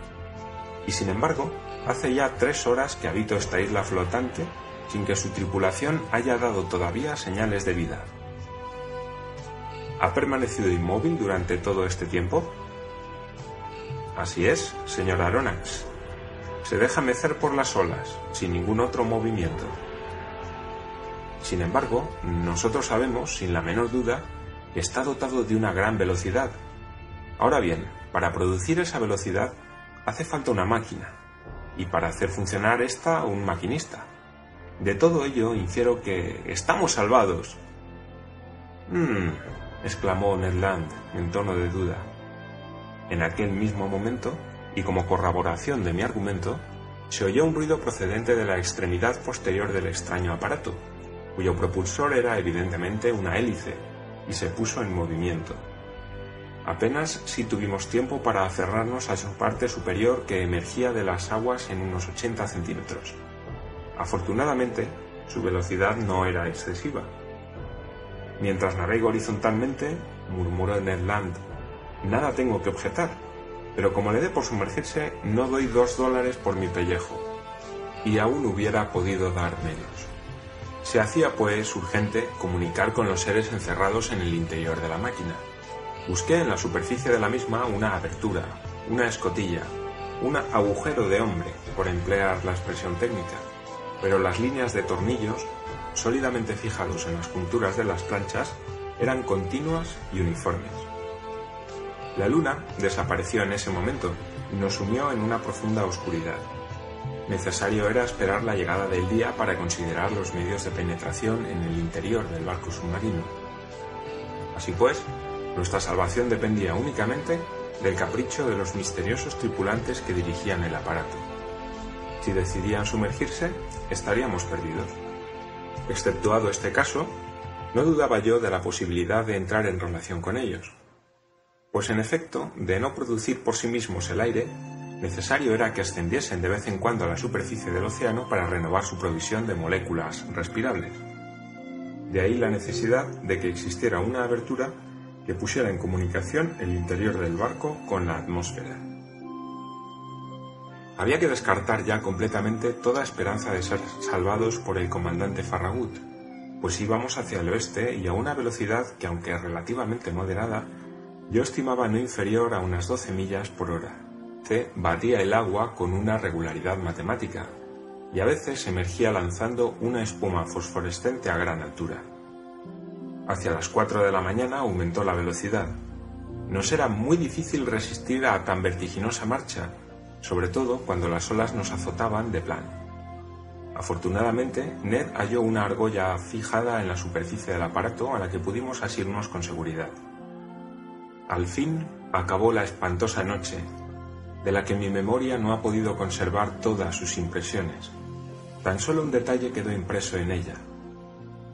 «Y sin embargo, hace ya 3 horas que habito esta isla flotante sin que su tripulación haya dado todavía señales de vida». «¿Ha permanecido inmóvil durante todo este tiempo?». «Así es, señor Aronnax. Se deja mecer por las olas, sin ningún otro movimiento». «Sin embargo, nosotros sabemos, sin la menor duda, que está dotado de una gran velocidad. Ahora bien, para producir esa velocidad hace falta una máquina, y para hacer funcionar esta, un maquinista. De todo ello infiero que estamos salvados». Exclamó Ned Land en tono de duda. En aquel mismo momento, y como corroboración de mi argumento, se oyó un ruido procedente de la extremidad posterior del extraño aparato, cuyo propulsor era evidentemente una hélice, y se puso en movimiento. Apenas si tuvimos tiempo para aferrarnos a su parte superior que emergía de las aguas en unos 80 centímetros. Afortunadamente, su velocidad no era excesiva. «Mientras navego horizontalmente», murmuró Ned Land, «nada tengo que objetar, pero como le dé por sumergirse, no doy $2 por mi pellejo». Y aún hubiera podido dar menos. Se hacía, pues, urgente comunicar con los seres encerrados en el interior de la máquina. Busqué en la superficie de la misma una abertura, una escotilla, un agujero de hombre, por emplear la expresión técnica, pero las líneas de tornillos, sólidamente fijados en las junturas de las planchas, eran continuas y uniformes. La luna desapareció en ese momento y nos sumió en una profunda oscuridad. Necesario era esperar la llegada del día para considerar los medios de penetración en el interior del barco submarino. Así pues, nuestra salvación dependía únicamente del capricho de los misteriosos tripulantes que dirigían el aparato. Si decidían sumergirse, estaríamos perdidos. Exceptuado este caso, no dudaba yo de la posibilidad de entrar en relación con ellos. Pues en efecto, de no producir por sí mismos el aire, necesario era que ascendiesen de vez en cuando a la superficie del océano para renovar su provisión de moléculas respirables. De ahí la necesidad de que existiera una abertura que pusiera en comunicación el interior del barco con la atmósfera. Había que descartar ya completamente toda esperanza de ser salvados por el comandante Farragut, pues íbamos hacia el oeste y a una velocidad que, aunque relativamente moderada, yo estimaba no inferior a unas 12 millas por hora. Batía el agua con una regularidad matemática, y a veces emergía lanzando una espuma fosforescente a gran altura. Hacia las 4 de la mañana aumentó la velocidad. Nos era muy difícil resistir a tan vertiginosa marcha, sobre todo cuando las olas nos azotaban de plano. Afortunadamente, Ned halló una argolla fijada en la superficie del aparato a la que pudimos asirnos con seguridad. Al fin acabó la espantosa noche, de la que mi memoria no ha podido conservar todas sus impresiones. Tan solo un detalle quedó impreso en ella.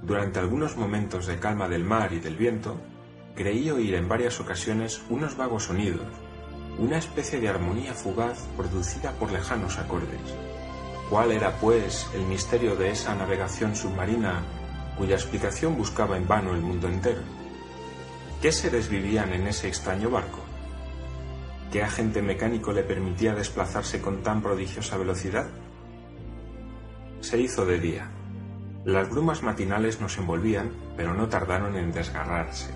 Durante algunos momentos de calma del mar y del viento, creí oír en varias ocasiones unos vagos sonidos, una especie de armonía fugaz producida por lejanos acordes. ¿Cuál era, pues, el misterio de esa navegación submarina cuya explicación buscaba en vano el mundo entero? ¿Qué seres vivían en ese extraño barco? ¿Qué agente mecánico le permitía desplazarse con tan prodigiosa velocidad? Se hizo de día. Las brumas matinales nos envolvían, pero no tardaron en desgarrarse.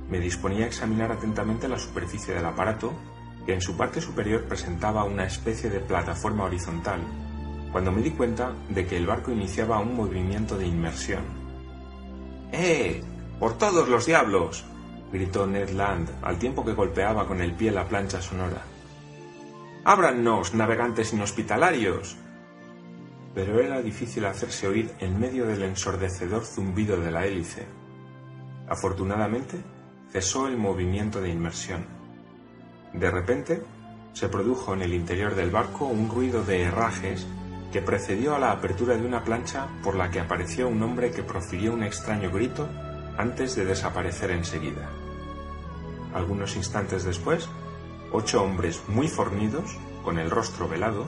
Me disponía a examinar atentamente la superficie del aparato, que en su parte superior presentaba una especie de plataforma horizontal, cuando me di cuenta de que el barco iniciaba un movimiento de inmersión. ¡Eh! ¡Por todos los diablos!, gritó Ned Land al tiempo que golpeaba con el pie la plancha sonora. ¡Ábrannos, navegantes inhospitalarios! Pero era difícil hacerse oír en medio del ensordecedor zumbido de la hélice. Afortunadamente, cesó el movimiento de inmersión. De repente, se produjo en el interior del barco un ruido de herrajes que precedió a la apertura de una plancha por la que apareció un hombre que profirió un extraño grito antes de desaparecer enseguida. Algunos instantes después, 8 hombres muy fornidos, con el rostro velado,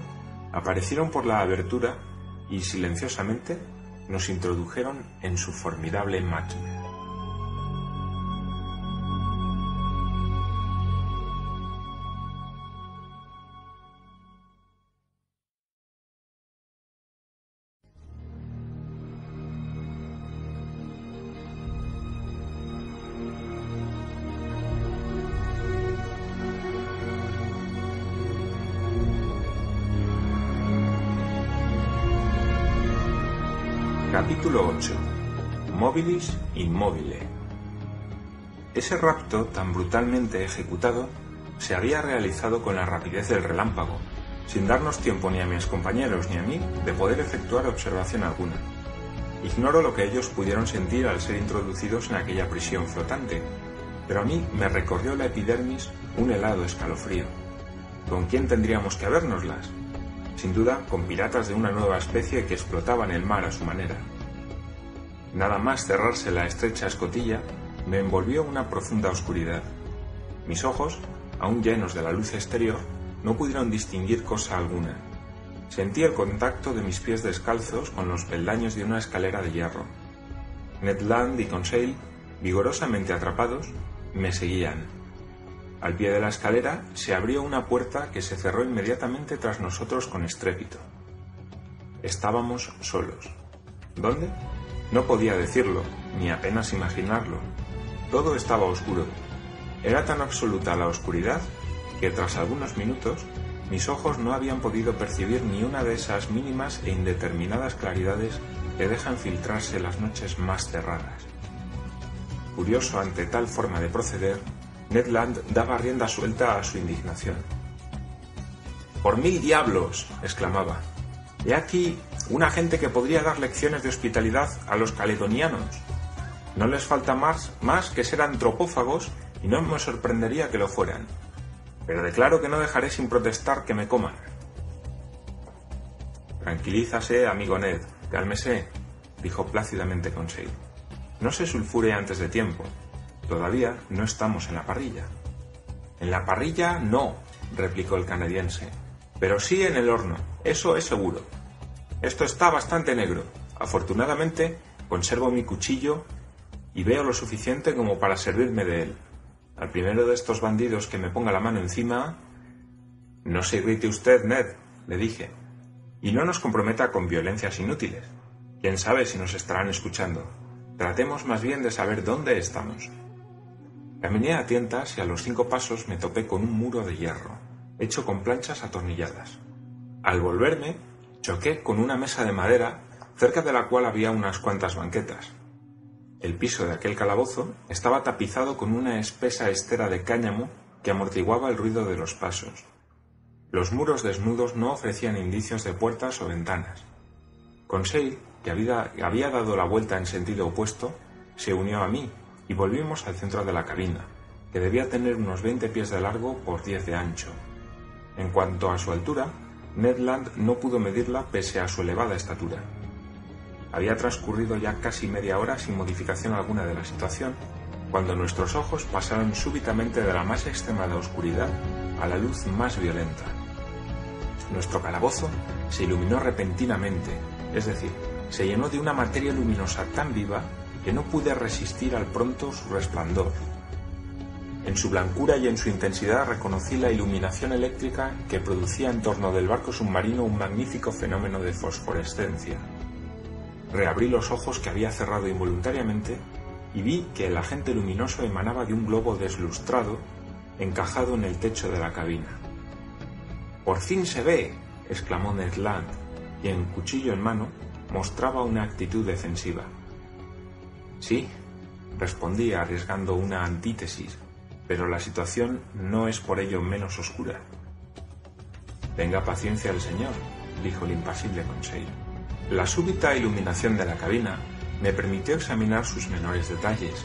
aparecieron por la abertura y silenciosamente nos introdujeron en su formidable máquina. Capítulo 8. Mobilis Immobile. Ese rapto tan brutalmente ejecutado se había realizado con la rapidez del relámpago, sin darnos tiempo ni a mis compañeros ni a mí de poder efectuar observación alguna. Ignoro lo que ellos pudieron sentir al ser introducidos en aquella prisión flotante, pero a mí me recorrió la epidermis un helado escalofrío. ¿Con quién tendríamos que habérnoslas? Sin duda con piratas de una nueva especie que explotaban el mar a su manera. Nada más cerrarse la estrecha escotilla, me envolvió una profunda oscuridad. Mis ojos, aún llenos de la luz exterior, no pudieron distinguir cosa alguna. Sentí el contacto de mis pies descalzos con los peldaños de una escalera de hierro. Ned Land y Conseil, vigorosamente atrapados, me seguían. Al pie de la escalera se abrió una puerta que se cerró inmediatamente tras nosotros con estrépito. Estábamos solos. ¿Dónde? No podía decirlo, ni apenas imaginarlo. Todo estaba oscuro. Era tan absoluta la oscuridad que tras algunos minutos mis ojos no habían podido percibir ni una de esas mínimas e indeterminadas claridades que dejan filtrarse las noches más cerradas. Furioso ante tal forma de proceder, Ned Land daba rienda suelta a su indignación. «¡Por 1000 diablos!», exclamaba. «He aquí una gente que podría dar lecciones de hospitalidad a los caledonianos. No les falta más que ser antropófagos y no me sorprendería que lo fueran. Pero declaro que no dejaré sin protestar que me coman». «Tranquilízase, amigo Ned, cálmese», dijo plácidamente Conseil. «No se sulfure antes de tiempo. Todavía no estamos en la parrilla». «En la parrilla no», replicó el canadiense, «pero sí en el horno, eso es seguro. Esto está bastante negro. Afortunadamente conservo mi cuchillo y veo lo suficiente como para servirme de él. Al primero de estos bandidos que me ponga la mano encima...». «No se irrite usted, Ned», le dije, «y no nos comprometa con violencias inútiles. Quién sabe si nos estarán escuchando. Tratemos más bien de saber dónde estamos». Caminé a tientas y a los 5 pasos me topé con un muro de hierro, hecho con planchas atornilladas. Al volverme, choqué con una mesa de madera, cerca de la cual había unas cuantas banquetas. El piso de aquel calabozo estaba tapizado con una espesa estera de cáñamo que amortiguaba el ruido de los pasos. Los muros desnudos no ofrecían indicios de puertas o ventanas. Conseil, que había dado la vuelta en sentido opuesto, se unió a mí y volvimos al centro de la cabina, que debía tener unos 20 pies de largo por 10 de ancho. En cuanto a su altura, Ned Land no pudo medirla pese a su elevada estatura. Había transcurrido ya casi media hora sin modificación alguna de la situación, cuando nuestros ojos pasaron súbitamente de la más extremada oscuridad a la luz más violenta. Nuestro calabozo se iluminó repentinamente, es decir, se llenó de una materia luminosa tan viva que no pude resistir al pronto su resplandor. En su blancura y en su intensidad reconocí la iluminación eléctrica que producía en torno del barco submarino un magnífico fenómeno de fosforescencia. Reabrí los ojos que había cerrado involuntariamente y vi que el agente luminoso emanaba de un globo deslustrado encajado en el techo de la cabina. «¡Por fin se ve!», exclamó Ned Land, quien, cuchillo en mano, mostraba una actitud defensiva. «Sí», respondí arriesgando una antítesis, «pero la situación no es por ello menos oscura». «Tenga paciencia el señor», dijo el impasible Conseil. La súbita iluminación de la cabina me permitió examinar sus menores detalles.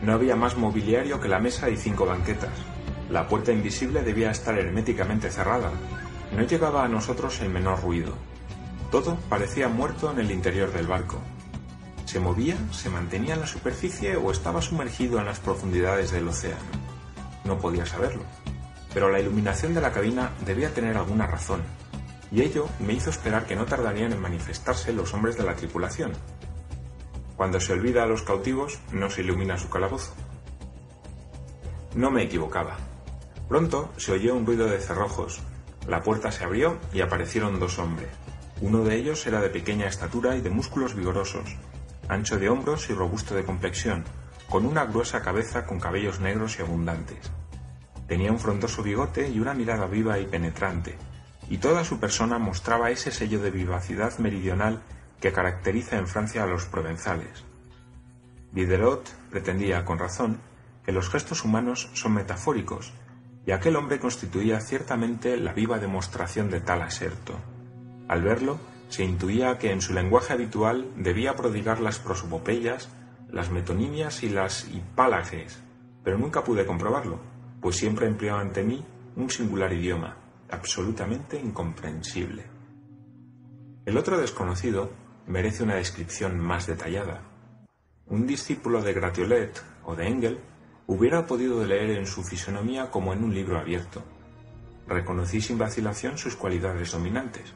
No había más mobiliario que la mesa y 5 banquetas. La puerta invisible debía estar herméticamente cerrada. No llegaba a nosotros el menor ruido. Todo parecía muerto en el interior del barco. ¿Se movía, se mantenía en la superficie o estaba sumergido en las profundidades del océano? No podía saberlo, pero la iluminación de la cabina debía tener alguna razón, y ello me hizo esperar que no tardarían en manifestarse los hombres de la tripulación. Cuando se olvida a los cautivos, no se ilumina su calabozo. No me equivocaba. Pronto se oyó un ruido de cerrojos. La puerta se abrió y aparecieron 2 hombres. Uno de ellos era de pequeña estatura y de músculos vigorosos, ancho de hombros y robusto de complexión, con una gruesa cabeza con cabellos negros y abundantes. Tenía un frondoso bigote y una mirada viva y penetrante, y toda su persona mostraba ese sello de vivacidad meridional que caracteriza en Francia a los provenzales. Diderot pretendía, con razón, que los gestos humanos son metafóricos, y aquel hombre constituía ciertamente la viva demostración de tal aserto. Al verlo, se intuía que en su lenguaje habitual debía prodigar las prosopopeyas, las metonimias y las hipálages, pero nunca pude comprobarlo, pues siempre empleó ante mí un singular idioma, absolutamente incomprensible. El otro desconocido merece una descripción más detallada. Un discípulo de Gratiolet o de Engel hubiera podido leer en su fisonomía como en un libro abierto. Reconocí sin vacilación sus cualidades dominantes: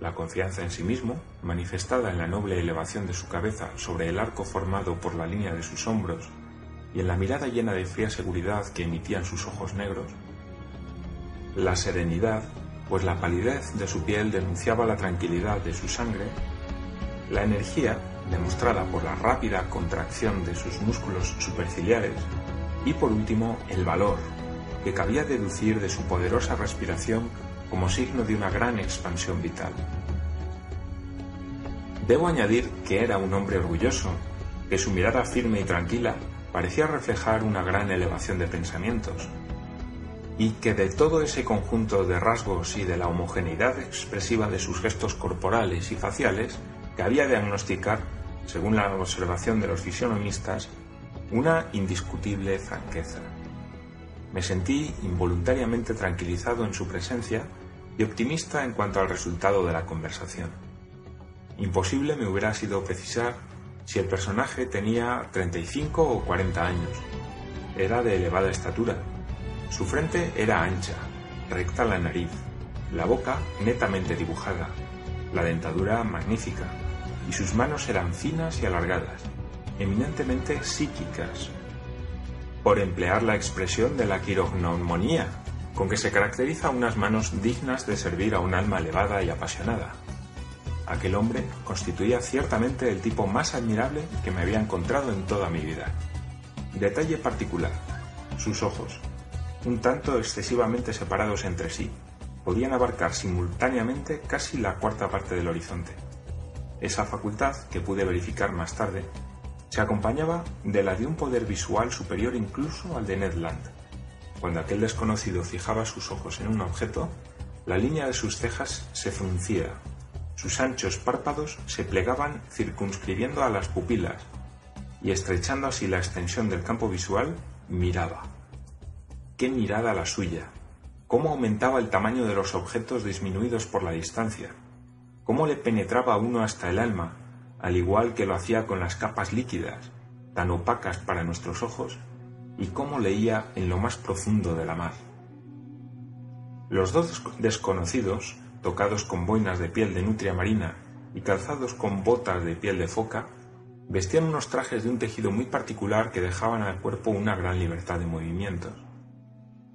la confianza en sí mismo, manifestada en la noble elevación de su cabeza sobre el arco formado por la línea de sus hombros, y en la mirada llena de fría seguridad que emitían sus ojos negros. La serenidad, pues la palidez de su piel denunciaba la tranquilidad de su sangre. La energía, demostrada por la rápida contracción de sus músculos superciliares. Y por último, el valor, que cabía deducir de su poderosa respiración como signo de una gran expansión vital. Debo añadir que era un hombre orgulloso, que su mirada firme y tranquila parecía reflejar una gran elevación de pensamientos, y que de todo ese conjunto de rasgos y de la homogeneidad expresiva de sus gestos corporales y faciales, cabía diagnosticar, según la observación de los fisionomistas, una indiscutible franqueza. Me sentí involuntariamente tranquilizado en su presencia y optimista en cuanto al resultado de la conversación. Imposible me hubiera sido precisar si el personaje tenía 35 o 40 años. Era de elevada estatura. Su frente era ancha, recta la nariz, la boca netamente dibujada, la dentadura magnífica, y sus manos eran finas y alargadas, eminentemente psíquicas, por emplear la expresión de la quirognomonía, con que se caracteriza unas manos dignas de servir a un alma elevada y apasionada. Aquel hombre constituía ciertamente el tipo más admirable que me había encontrado en toda mi vida. Detalle particular: sus ojos, un tanto excesivamente separados entre sí, podían abarcar simultáneamente casi la cuarta parte del horizonte. Esa facultad, que pude verificar más tarde, se acompañaba de la de un poder visual superior incluso al de Ned Land. Cuando aquel desconocido fijaba sus ojos en un objeto, la línea de sus cejas se fruncía, sus anchos párpados se plegaban circunscribiendo a las pupilas, y estrechando así la extensión del campo visual, miraba. ¡Qué mirada la suya! Cómo aumentaba el tamaño de los objetos disminuidos por la distancia, cómo le penetraba a uno hasta el alma, al igual que lo hacía con las capas líquidas, tan opacas para nuestros ojos, y cómo leía en lo más profundo de la mar. Los dos desconocidos, tocados con boinas de piel de nutria marina y calzados con botas de piel de foca, vestían unos trajes de un tejido muy particular que dejaban al cuerpo una gran libertad de movimientos.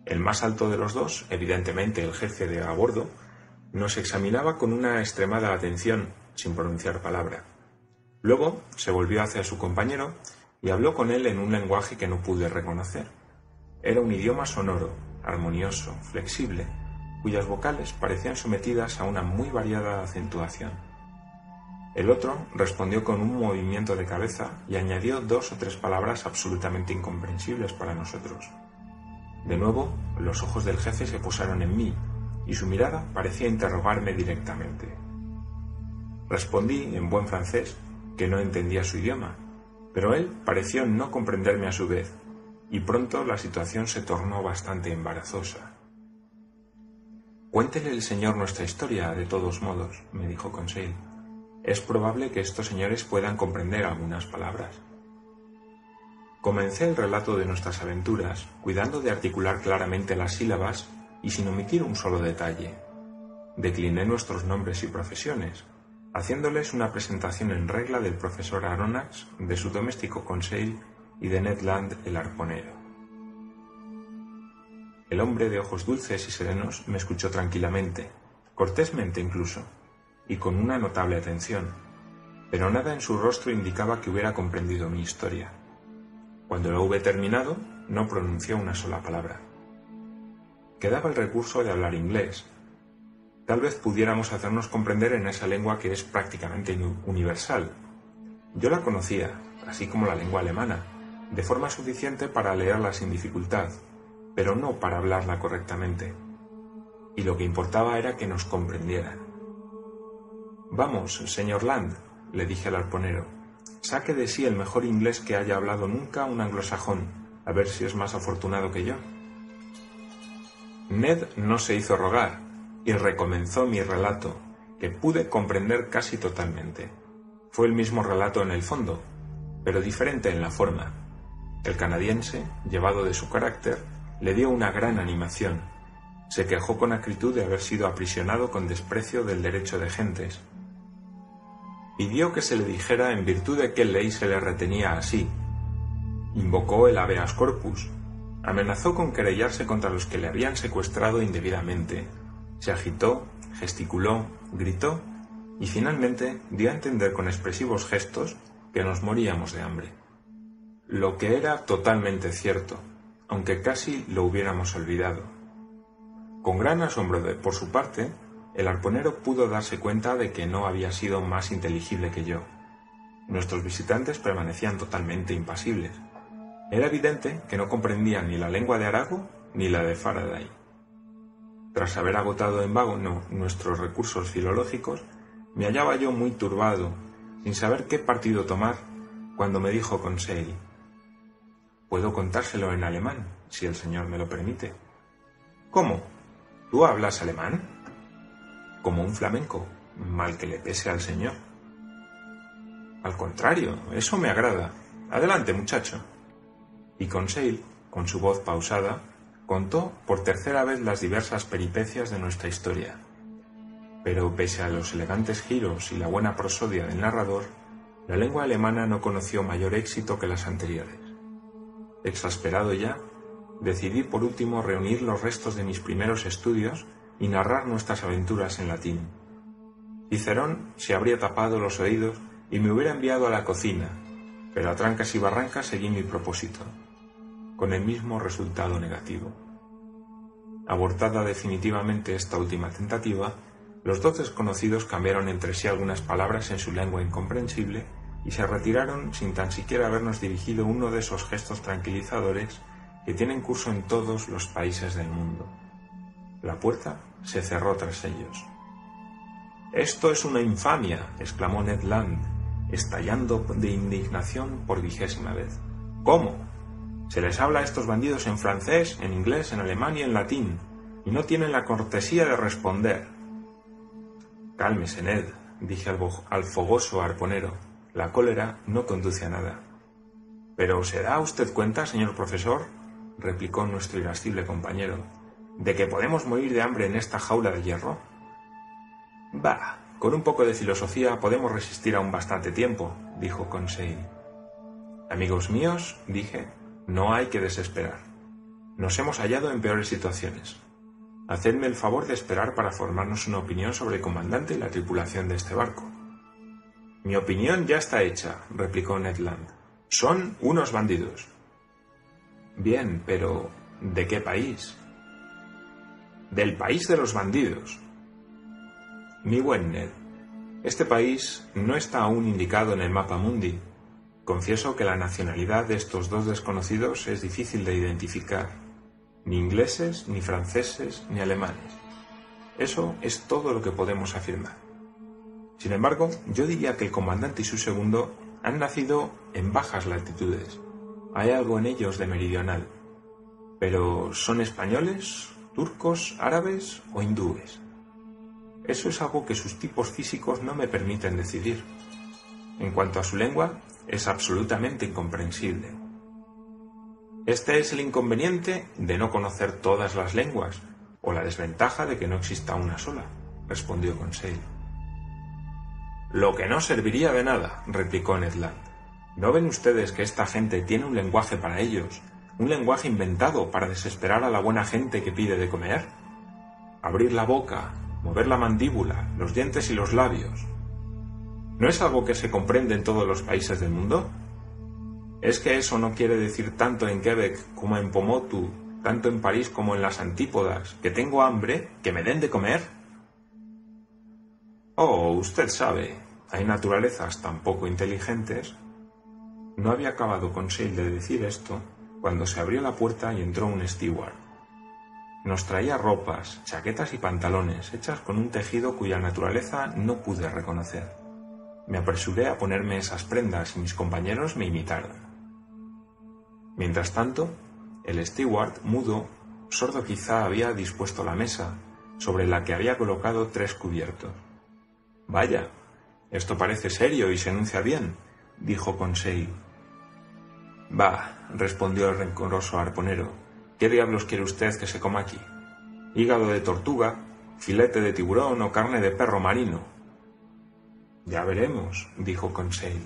El más alto de los dos, evidentemente el jefe de a bordo, nos examinaba con una extremada atención, sin pronunciar palabra. Luego se volvió hacia su compañero y habló con él en un lenguaje que no pude reconocer. Era un idioma sonoro, armonioso, flexible, cuyas vocales parecían sometidas a una muy variada acentuación. El otro respondió con un movimiento de cabeza y añadió 2 o 3 palabras absolutamente incomprensibles para nosotros. De nuevo, los ojos del jefe se posaron en mí, y su mirada parecía interrogarme directamente. Respondí, en buen francés, que no entendía su idioma, pero él pareció no comprenderme a su vez, y pronto la situación se tornó bastante embarazosa. «Cuéntele el señor nuestra historia, de todos modos», me dijo Conseil. «Es probable que estos señores puedan comprender algunas palabras». Comencé el relato de nuestras aventuras, cuidando de articular claramente las sílabas y sin omitir un solo detalle. Decliné nuestros nombres y profesiones, haciéndoles una presentación en regla del profesor Aronnax, de su doméstico Conseil y de Ned Land el arponero. El hombre de ojos dulces y serenos me escuchó tranquilamente, cortésmente incluso, y con una notable atención, pero nada en su rostro indicaba que hubiera comprendido mi historia. Cuando lo hube terminado, no pronunció una sola palabra. Quedaba el recurso de hablar inglés. Tal vez pudiéramos hacernos comprender en esa lengua que es prácticamente universal. Yo la conocía, así como la lengua alemana, de forma suficiente para leerla sin dificultad, pero no para hablarla correctamente. Y lo que importaba era que nos comprendieran. «Vamos, señor Land», le dije al arponero, «saque de sí el mejor inglés que haya hablado nunca un anglosajón, a ver si es más afortunado que yo». Ned no se hizo rogar, y recomenzó mi relato, que pude comprender casi totalmente. Fue el mismo relato en el fondo, pero diferente en la forma. El canadiense, llevado de su carácter, le dio una gran animación. Se quejó con acritud de haber sido aprisionado con desprecio del derecho de gentes. Pidió que se le dijera en virtud de qué ley se le retenía así. Invocó el habeas corpus. Amenazó con querellarse contra los que le habían secuestrado indebidamente. Se agitó, gesticuló, gritó y finalmente dio a entender con expresivos gestos que nos moríamos de hambre. Lo que era totalmente cierto, aunque casi lo hubiéramos olvidado. Con gran asombro por su parte, el arponero pudo darse cuenta de que no había sido más inteligible que yo. Nuestros visitantes permanecían totalmente impasibles. Era evidente que no comprendían ni la lengua de Arago ni la de Faraday. Tras haber agotado en vano nuestros recursos filológicos, me hallaba yo muy turbado, sin saber qué partido tomar, cuando me dijo Conseil: «Puedo contárselo en alemán, si el señor me lo permite». «¿Cómo? ¿Tú hablas alemán?» «Como un flamenco, mal que le pese al señor». «Al contrario, eso me agrada. Adelante, muchacho». Y Conseil, con su voz pausada, contó por tercera vez las diversas peripecias de nuestra historia. Pero pese a los elegantes giros y la buena prosodia del narrador, la lengua alemana no conoció mayor éxito que las anteriores. Exasperado ya, decidí por último reunir los restos de mis primeros estudios y narrar nuestras aventuras en latín. Cicerón se habría tapado los oídos y me hubiera enviado a la cocina, pero a trancas y barrancas seguí mi propósito, con el mismo resultado negativo. Abortada definitivamente esta última tentativa, los dos desconocidos cambiaron entre sí algunas palabras en su lengua incomprensible y se retiraron sin tan siquiera habernos dirigido uno de esos gestos tranquilizadores que tienen curso en todos los países del mundo. La puerta se cerró tras ellos. «¡Esto es una infamia!», exclamó Ned Land, estallando de indignación por 20ª vez. «¿Cómo? Se les habla a estos bandidos en francés, en inglés, en alemán y en latín, y no tienen la cortesía de responder». «Cálmese, Ned», dije al fogoso arponero. «La cólera no conduce a nada». «¿Pero se da usted cuenta, señor profesor?», replicó nuestro irascible compañero, «de que podemos morir de hambre en esta jaula de hierro». «Bah, con un poco de filosofía podemos resistir aún bastante tiempo», dijo Conseil. «Amigos míos», dije, «no hay que desesperar. Nos hemos hallado en peores situaciones. Hacedme el favor de esperar para formarnos una opinión sobre el comandante y la tripulación de este barco». «Mi opinión ya está hecha», replicó Ned Land. «Son unos bandidos». «Bien, pero ¿de qué país?» «Del país de los bandidos». «Mi buen Ned, este país no está aún indicado en el mapa mundi. Confieso que la nacionalidad de estos dos desconocidos es difícil de identificar. Ni ingleses, ni franceses, ni alemanes. Eso es todo lo que podemos afirmar. Sin embargo, yo diría que el comandante y su segundo han nacido en bajas latitudes. Hay algo en ellos de meridional. Pero ¿son españoles, turcos, árabes o hindúes? Eso es algo que sus tipos físicos no me permiten decidir. En cuanto a su lengua, es absolutamente incomprensible. Este es el inconveniente de no conocer todas las lenguas, o la desventaja de que no exista una sola, respondió Conseil. «Lo que no serviría de nada», replicó Ned Land. «¿No ven ustedes que esta gente tiene un lenguaje para ellos, un lenguaje inventado para desesperar a la buena gente que pide de comer? Abrir la boca, mover la mandíbula, los dientes y los labios. ¿No es algo que se comprende en todos los países del mundo? ¿Es que eso no quiere decir tanto en Quebec como en Pomotu, tanto en París como en las Antípodas, que tengo hambre, que me den de comer?» «Oh, usted sabe, hay naturalezas tan poco inteligentes». No había acabado Conseil de decir esto cuando se abrió la puerta y entró un steward. Nos traía ropas, chaquetas y pantalones hechas con un tejido cuya naturaleza no pude reconocer. Me apresuré a ponerme esas prendas y mis compañeros me imitaron. Mientras tanto, el steward, mudo, sordo quizá, había dispuesto la mesa, sobre la que había colocado 3 cubiertos. «Vaya, esto parece serio y se enuncia bien», dijo Conseil, Bah, respondió el rencoroso arponero, ¿qué diablos quiere usted que se coma aquí? ¿Hígado de tortuga, filete de tiburón o carne de perro marino? Ya veremos, dijo Conseil.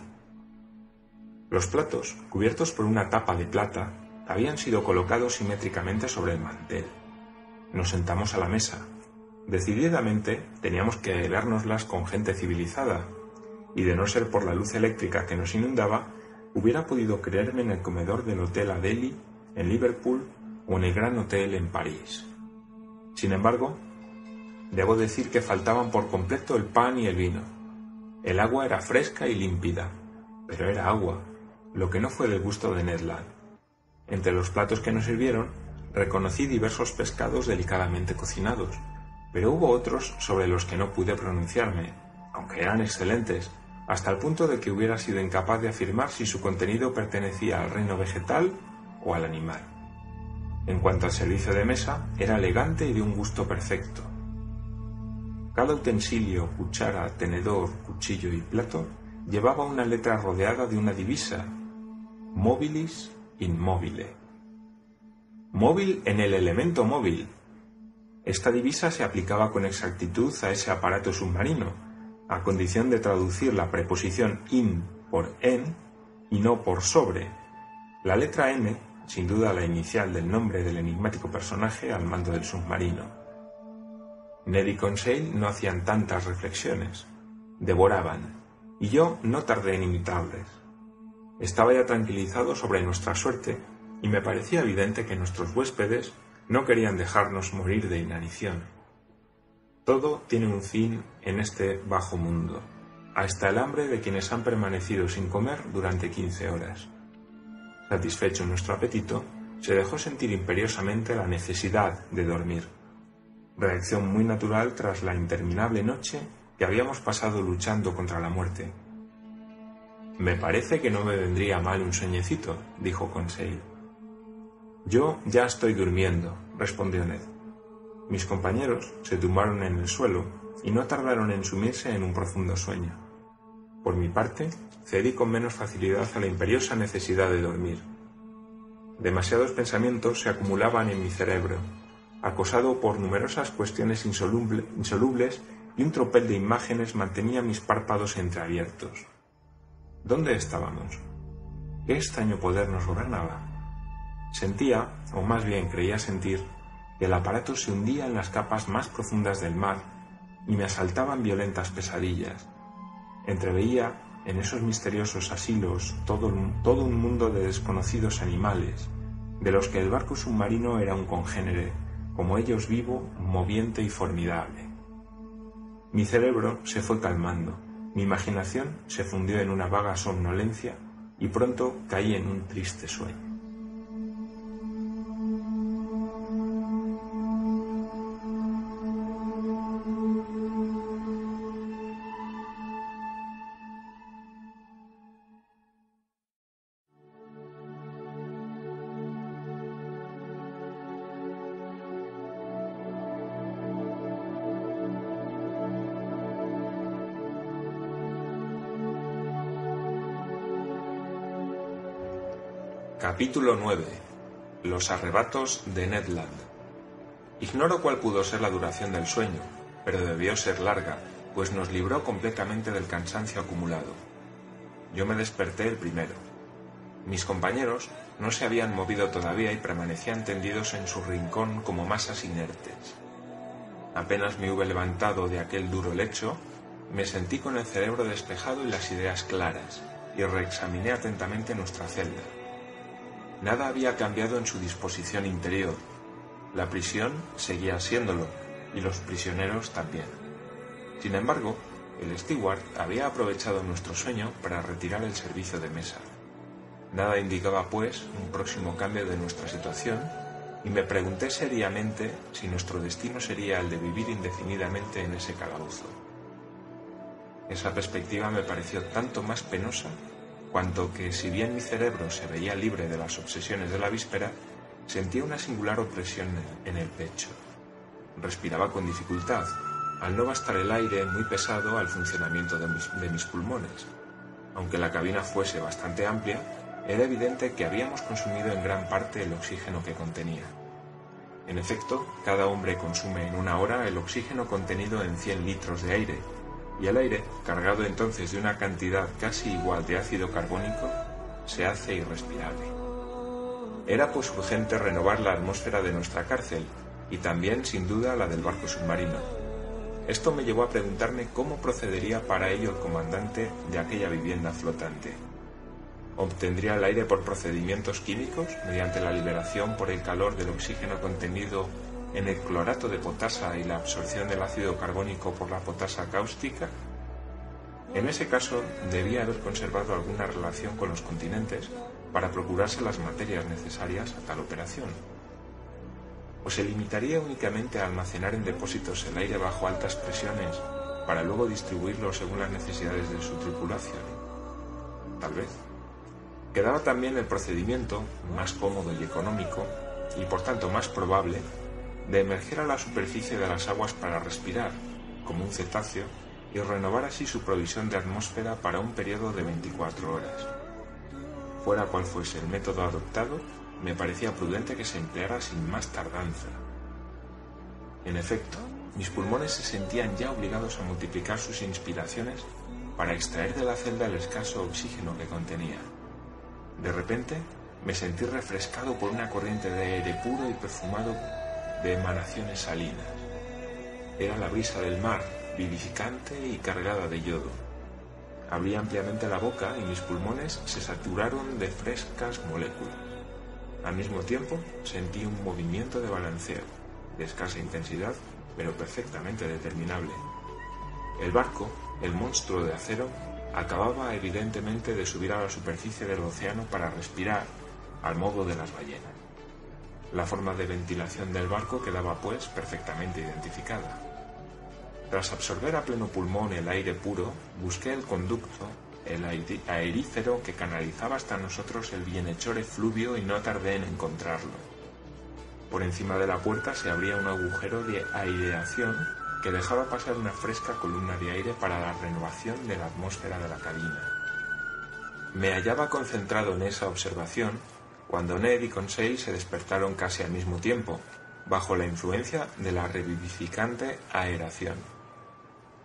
Los platos, cubiertos por una tapa de plata, habían sido colocados simétricamente sobre el mantel. Nos sentamos a la mesa. Decididamente teníamos que vernoslas con gente civilizada, y de no ser por la luz eléctrica que nos inundaba, hubiera podido creerme en el comedor del Hotel Adélie en Liverpool o en el Gran Hotel en París. Sin embargo, debo decir que faltaban por completo el pan y el vino. El agua era fresca y límpida, pero era agua, lo que no fue del gusto de Ned Land. Entre los platos que nos sirvieron, reconocí diversos pescados delicadamente cocinados, pero hubo otros sobre los que no pude pronunciarme, aunque eran excelentes, hasta el punto de que hubiera sido incapaz de afirmar si su contenido pertenecía al reino vegetal o al animal. En cuanto al servicio de mesa, era elegante y de un gusto perfecto. Cada utensilio, cuchara, tenedor, cuchillo y plato llevaba una letra rodeada de una divisa, Mobilis in mobile. Móvil en el elemento móvil. Esta divisa se aplicaba con exactitud a ese aparato submarino, a condición de traducir la preposición in por en y no por sobre. La letra N, sin duda la inicial del nombre del enigmático personaje al mando del submarino. Ned y Conseil no hacían tantas reflexiones, devoraban, y yo no tardé en imitarles. Estaba ya tranquilizado sobre nuestra suerte y me parecía evidente que nuestros huéspedes no querían dejarnos morir de inanición. Todo tiene un fin en este bajo mundo, hasta el hambre de quienes han permanecido sin comer durante 15 horas. Satisfecho nuestro apetito, se dejó sentir imperiosamente la necesidad de dormir, reacción muy natural tras la interminable noche que habíamos pasado luchando contra la muerte. «Me parece que no me vendría mal un sueñecito», dijo Conseil. «Yo ya estoy durmiendo», respondió Ned. Mis compañeros se tumbaron en el suelo y no tardaron en sumirse en un profundo sueño. Por mi parte, cedí con menos facilidad a la imperiosa necesidad de dormir. Demasiados pensamientos se acumulaban en mi cerebro, acosado por numerosas cuestiones insolubles, y un tropel de imágenes mantenía mis párpados entreabiertos. ¿Dónde estábamos? ¿Qué extraño poder nos gobernaba? Sentía, o más bien creía sentir, que el aparato se hundía en las capas más profundas del mar y me asaltaban violentas pesadillas. Entreveía en esos misteriosos asilos todo un mundo de desconocidos animales, de los que el barco submarino era un congénere, como ellos vivo, moviente y formidable. Mi cerebro se fue calmando, mi imaginación se fundió en una vaga somnolencia y pronto caí en un triste sueño. Capítulo 9. Los arrebatos de Ned Land. Ignoro cuál pudo ser la duración del sueño, pero debió ser larga, pues nos libró completamente del cansancio acumulado. Yo me desperté el primero. Mis compañeros no se habían movido todavía y permanecían tendidos en su rincón como masas inertes. Apenas me hube levantado de aquel duro lecho, me sentí con el cerebro despejado y las ideas claras, y reexaminé atentamente nuestra celda. Nada había cambiado en su disposición interior. La prisión seguía siéndolo, y los prisioneros también. Sin embargo, el steward había aprovechado nuestro sueño para retirar el servicio de mesa. Nada indicaba, pues, un próximo cambio de nuestra situación, y me pregunté seriamente si nuestro destino sería el de vivir indefinidamente en ese calabozo. Esa perspectiva me pareció tanto más penosa cuanto que, si bien mi cerebro se veía libre de las obsesiones de la víspera, sentía una singular opresión en el pecho. Respiraba con dificultad, al no bastar el aire muy pesado al funcionamiento de mis pulmones. Aunque la cabina fuese bastante amplia, Era evidente que habíamos consumido en gran parte el oxígeno que contenía. En efecto, cada hombre consume en una hora el oxígeno contenido en 100 litros de aire, y el aire, cargado entonces de una cantidad casi igual de ácido carbónico, se hace irrespirable. Era pues urgente renovar la atmósfera de nuestra cárcel, y también, sin duda, la del barco submarino. Esto me llevó a preguntarme cómo procedería para ello el comandante de aquella vivienda flotante. ¿Obtendría el aire por procedimientos químicos, mediante la liberación por el calor del oxígeno contenido en el clorato de potasa y la absorción del ácido carbónico por la potasa cáustica? En ese caso, debía haber conservado alguna relación con los continentes para procurarse las materias necesarias a tal operación. ¿O se limitaría únicamente a almacenar en depósitos el aire bajo altas presiones para luego distribuirlo según las necesidades de su tripulación? Tal vez. Quedaba también el procedimiento, más cómodo y económico, y por tanto más probable, de emerger a la superficie de las aguas para respirar, como un cetáceo, y renovar así su provisión de atmósfera para un periodo de 24 horas. Fuera cual fuese el método adoptado, me parecía prudente que se empleara sin más tardanza. En efecto, mis pulmones se sentían ya obligados a multiplicar sus inspiraciones para extraer de la celda el escaso oxígeno que contenía. De repente, me sentí refrescado por una corriente de aire puro y perfumado de emanaciones salinas. Era la brisa del mar, vivificante y cargada de yodo. Abrí ampliamente la boca y mis pulmones se saturaron de frescas moléculas. Al mismo tiempo, sentí un movimiento de balanceo, de escasa intensidad, pero perfectamente determinable. El barco, el monstruo de acero, acababa evidentemente de subir a la superficie del océano para respirar, al modo de las ballenas. La forma de ventilación del barco quedaba, pues, perfectamente identificada. Tras absorber a pleno pulmón el aire puro, busqué el conducto, el aerífero que canalizaba hasta nosotros el bienhechor efluvio y no tardé en encontrarlo. Por encima de la puerta se abría un agujero de aireación que dejaba pasar una fresca columna de aire para la renovación de la atmósfera de la cabina. Me hallaba concentrado en esa observación cuando Ned y Conseil se despertaron casi al mismo tiempo, bajo la influencia de la revivificante aeración.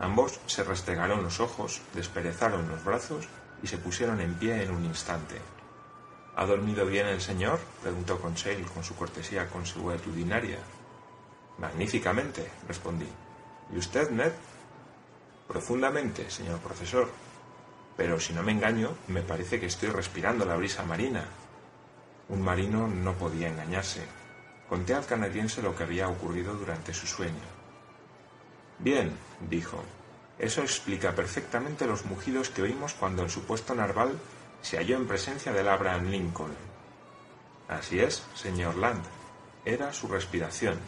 Ambos se restregaron los ojos, desperezaron los brazos y se pusieron en pie en un instante. ¿Ha dormido bien el señor?, preguntó Conseil con su cortesía consuetudinaria. Magníficamente, respondí. ¿Y usted, Ned? Profundamente, señor profesor. Pero si no me engaño, me parece que estoy respirando la brisa marina. Un marino no podía engañarse. Conté al canadiense lo que había ocurrido durante su sueño. Bien, dijo, eso explica perfectamente los mugidos que oímos cuando el supuesto narval se halló en presencia del Abraham Lincoln. Así es, señor Land, era su respiración.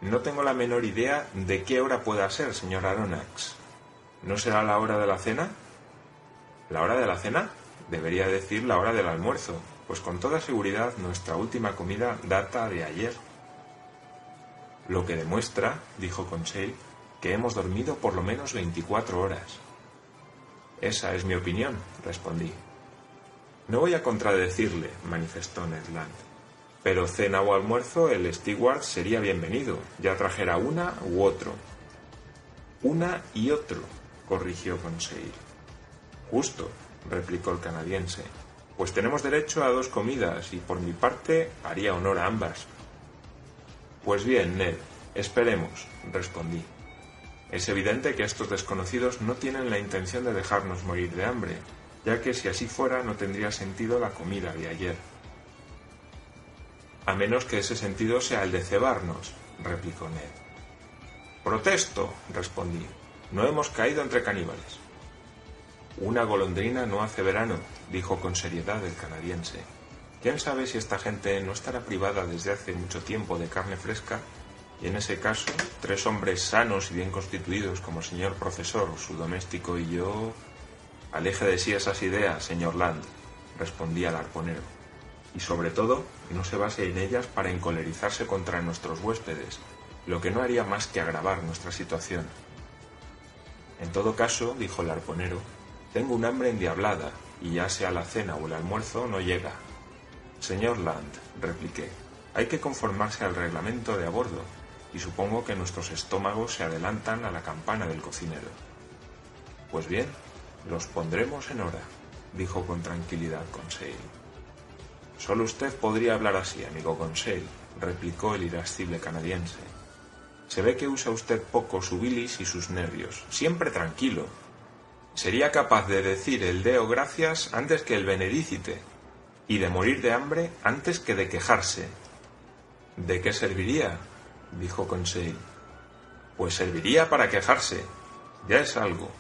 No tengo la menor idea de qué hora pueda ser, señor Aronnax. ¿No será la hora de la cena? ¿La hora de la cena? Debería decir la hora del almuerzo, pues con toda seguridad nuestra última comida data de ayer. Lo que demuestra, dijo Conseil, que hemos dormido por lo menos 24 horas. Esa es mi opinión, respondí. No voy a contradecirle, manifestó Ned Land. Pero cena o almuerzo el steward sería bienvenido, ya trajera una u otro. Una y otro, corrigió Conseil. Justo, replicó el canadiense, pues tenemos derecho a 2 comidas y por mi parte haría honor a ambas. Pues bien, Ned, esperemos, respondí. Es evidente que estos desconocidos no tienen la intención de dejarnos morir de hambre, ya que si así fuera no tendría sentido la comida de ayer. A menos que ese sentido sea el de cebarnos, replicó Ned. Protesto, respondí, no hemos caído entre caníbales. Una golondrina no hace verano, dijo con seriedad el canadiense. ¿Quién sabe si esta gente no estará privada desde hace mucho tiempo de carne fresca? Y en ese caso, 3 hombres sanos y bien constituidos como el señor profesor, su doméstico y yo... Aleje de sí esas ideas, señor Land, respondí al arponero. Y sobre todo, no se base en ellas para encolerizarse contra nuestros huéspedes, lo que no haría más que agravar nuestra situación. En todo caso, dijo el arponero, tengo un hambre endiablada, y ya sea la cena o el almuerzo, no llega. Señor Land, repliqué, hay que conformarse al reglamento de a bordo, y supongo que nuestros estómagos se adelantan a la campana del cocinero. Pues bien, los pondremos en hora, dijo con tranquilidad Conseil. Solo usted podría hablar así, amigo Conseil, replicó el irascible canadiense. Se ve que usa usted poco su bilis y sus nervios. Siempre tranquilo. Sería capaz de decir el Deo gracias antes que el Benedicite, y de morir de hambre antes que de quejarse. ¿De qué serviría?, dijo Conseil. Pues serviría para quejarse. Ya es algo.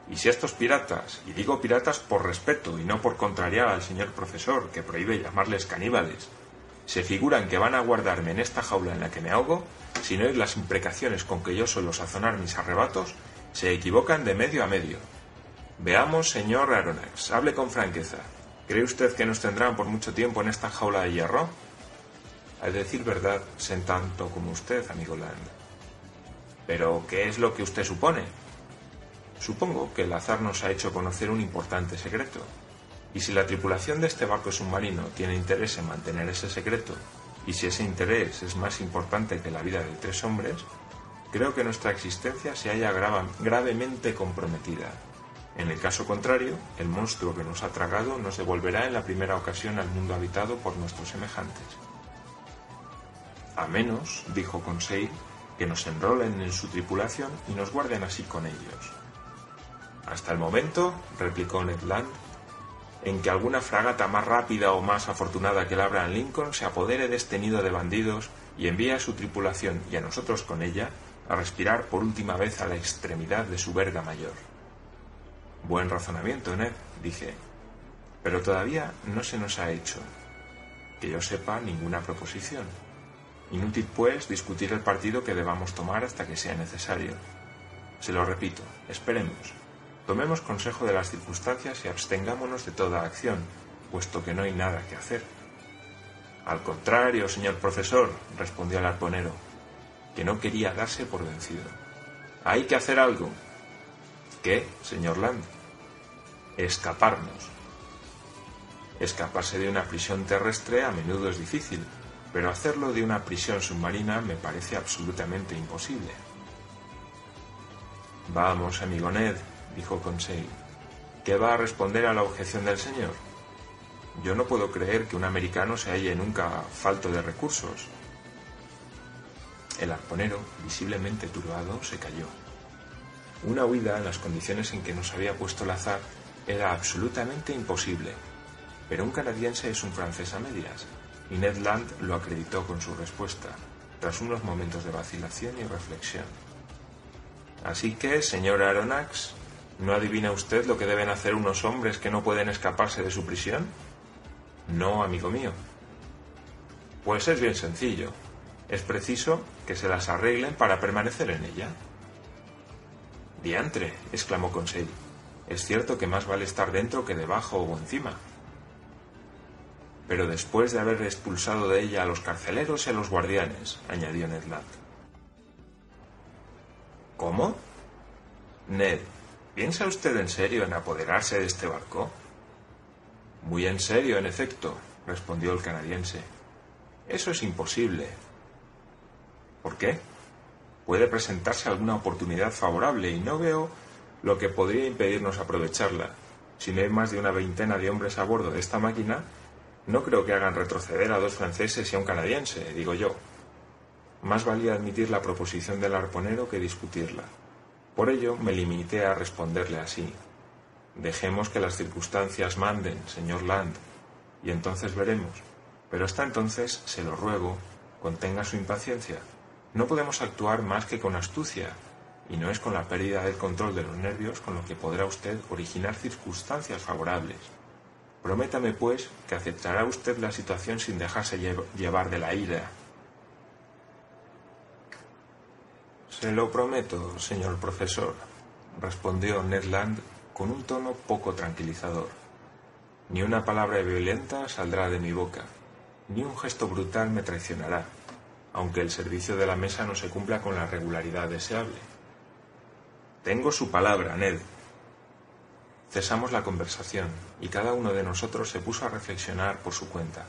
Y si estos piratas, y digo piratas por respeto y no por contrariar al señor profesor, que prohíbe llamarles caníbales, se figuran que van a guardarme en esta jaula en la que me ahogo, sin oír las imprecaciones con que yo suelo sazonar mis arrebatos, se equivocan de medio a medio. Veamos, señor Aronnax, hable con franqueza. ¿Cree usted que nos tendrán por mucho tiempo en esta jaula de hierro? A decir verdad, sé tanto como usted, amigo Land. ¿Pero qué es lo que usted supone? Supongo que el azar nos ha hecho conocer un importante secreto. Y si la tripulación de este barco submarino tiene interés en mantener ese secreto, y si ese interés es más importante que la vida de 3 hombres, creo que nuestra existencia se halla gravemente comprometida. En el caso contrario, el monstruo que nos ha tragado nos devolverá en la primera ocasión al mundo habitado por nuestros semejantes. A menos, dijo Conseil, que nos enrolen en su tripulación y nos guarden así con ellos. Hasta el momento, replicó Ned Land, en que alguna fragata más rápida o más afortunada que el Abraham Lincoln se apodere de este nido de bandidos y envíe a su tripulación y a nosotros con ella a respirar por última vez a la extremidad de su verga mayor. Buen razonamiento, Ned, dije, pero todavía no se nos ha hecho, que yo sepa, ninguna proposición. Inútil, pues, discutir el partido que debamos tomar hasta que sea necesario. Se lo repito, esperemos. Tomemos consejo de las circunstancias y abstengámonos de toda acción, puesto que no hay nada que hacer. Al contrario, señor profesor, respondió el arponero, que no quería darse por vencido. Hay que hacer algo. ¿Qué, señor Land? Escaparnos. Escaparse de una prisión terrestre a menudo es difícil, pero hacerlo de una prisión submarina me parece absolutamente imposible. Vamos, amigo Ned, dijo Conseil, ¿qué va a responder a la objeción del señor? Yo no puedo creer que un americano se halle nunca falto de recursos. El arponero, visiblemente turbado, se calló. Una huida en las condiciones en que nos había puesto el azar era absolutamente imposible, pero un canadiense es un francés a medias, y Ned Land lo acreditó con su respuesta, tras unos momentos de vacilación y reflexión. Así que, señor Aronnax, ¿no adivina usted lo que deben hacer unos hombres que no pueden escaparse de su prisión? No, amigo mío. Pues es bien sencillo. Es preciso que se las arreglen para permanecer en ella. Diantre, exclamó Conseil. Es cierto que más vale estar dentro que debajo o encima. Pero después de haber expulsado de ella a los carceleros y a los guardianes, añadió Ned Land. ¿Cómo? Ned, ¿piensa usted en serio en apoderarse de este barco? Muy en serio, en efecto, respondió el canadiense. Eso es imposible. ¿Por qué? Puede presentarse alguna oportunidad favorable y no veo lo que podría impedirnos aprovecharla. Si no hay más de una veintena de hombres a bordo de esta máquina, no creo que hagan retroceder a 2 franceses y a un canadiense, digo yo. Más valía admitir la proposición del arponero que discutirla. Por ello me limité a responderle así. Dejemos que las circunstancias manden, señor Land, y entonces veremos. Pero hasta entonces, se lo ruego, contenga su impaciencia. No podemos actuar más que con astucia, y no es con la pérdida del control de los nervios con lo que podrá usted originar circunstancias favorables. Prométame, pues, que aceptará usted la situación sin dejarse llevar de la ira. Se lo prometo, señor profesor, respondió Ned Land con un tono poco tranquilizador. Ni una palabra violenta saldrá de mi boca, ni un gesto brutal me traicionará, aunque el servicio de la mesa no se cumpla con la regularidad deseable. Tengo su palabra, Ned. Cesamos la conversación y cada uno de nosotros se puso a reflexionar por su cuenta.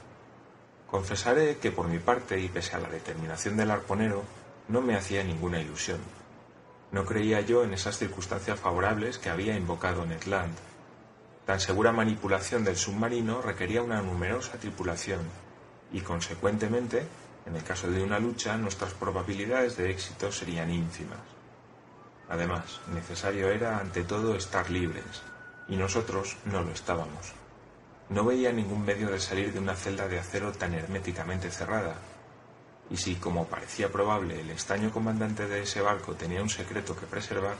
Confesaré que por mi parte, y pese a la determinación del arponero, no me hacía ninguna ilusión. No creía yo en esas circunstancias favorables que había invocado Ned Land. Tan segura manipulación del submarino requería una numerosa tripulación y, consecuentemente, en el caso de una lucha, nuestras probabilidades de éxito serían ínfimas. Además, necesario era, ante todo, estar libres, y nosotros no lo estábamos. No veía ningún medio de salir de una celda de acero tan herméticamente cerrada, y si, como parecía probable, el extraño comandante de ese barco tenía un secreto que preservar,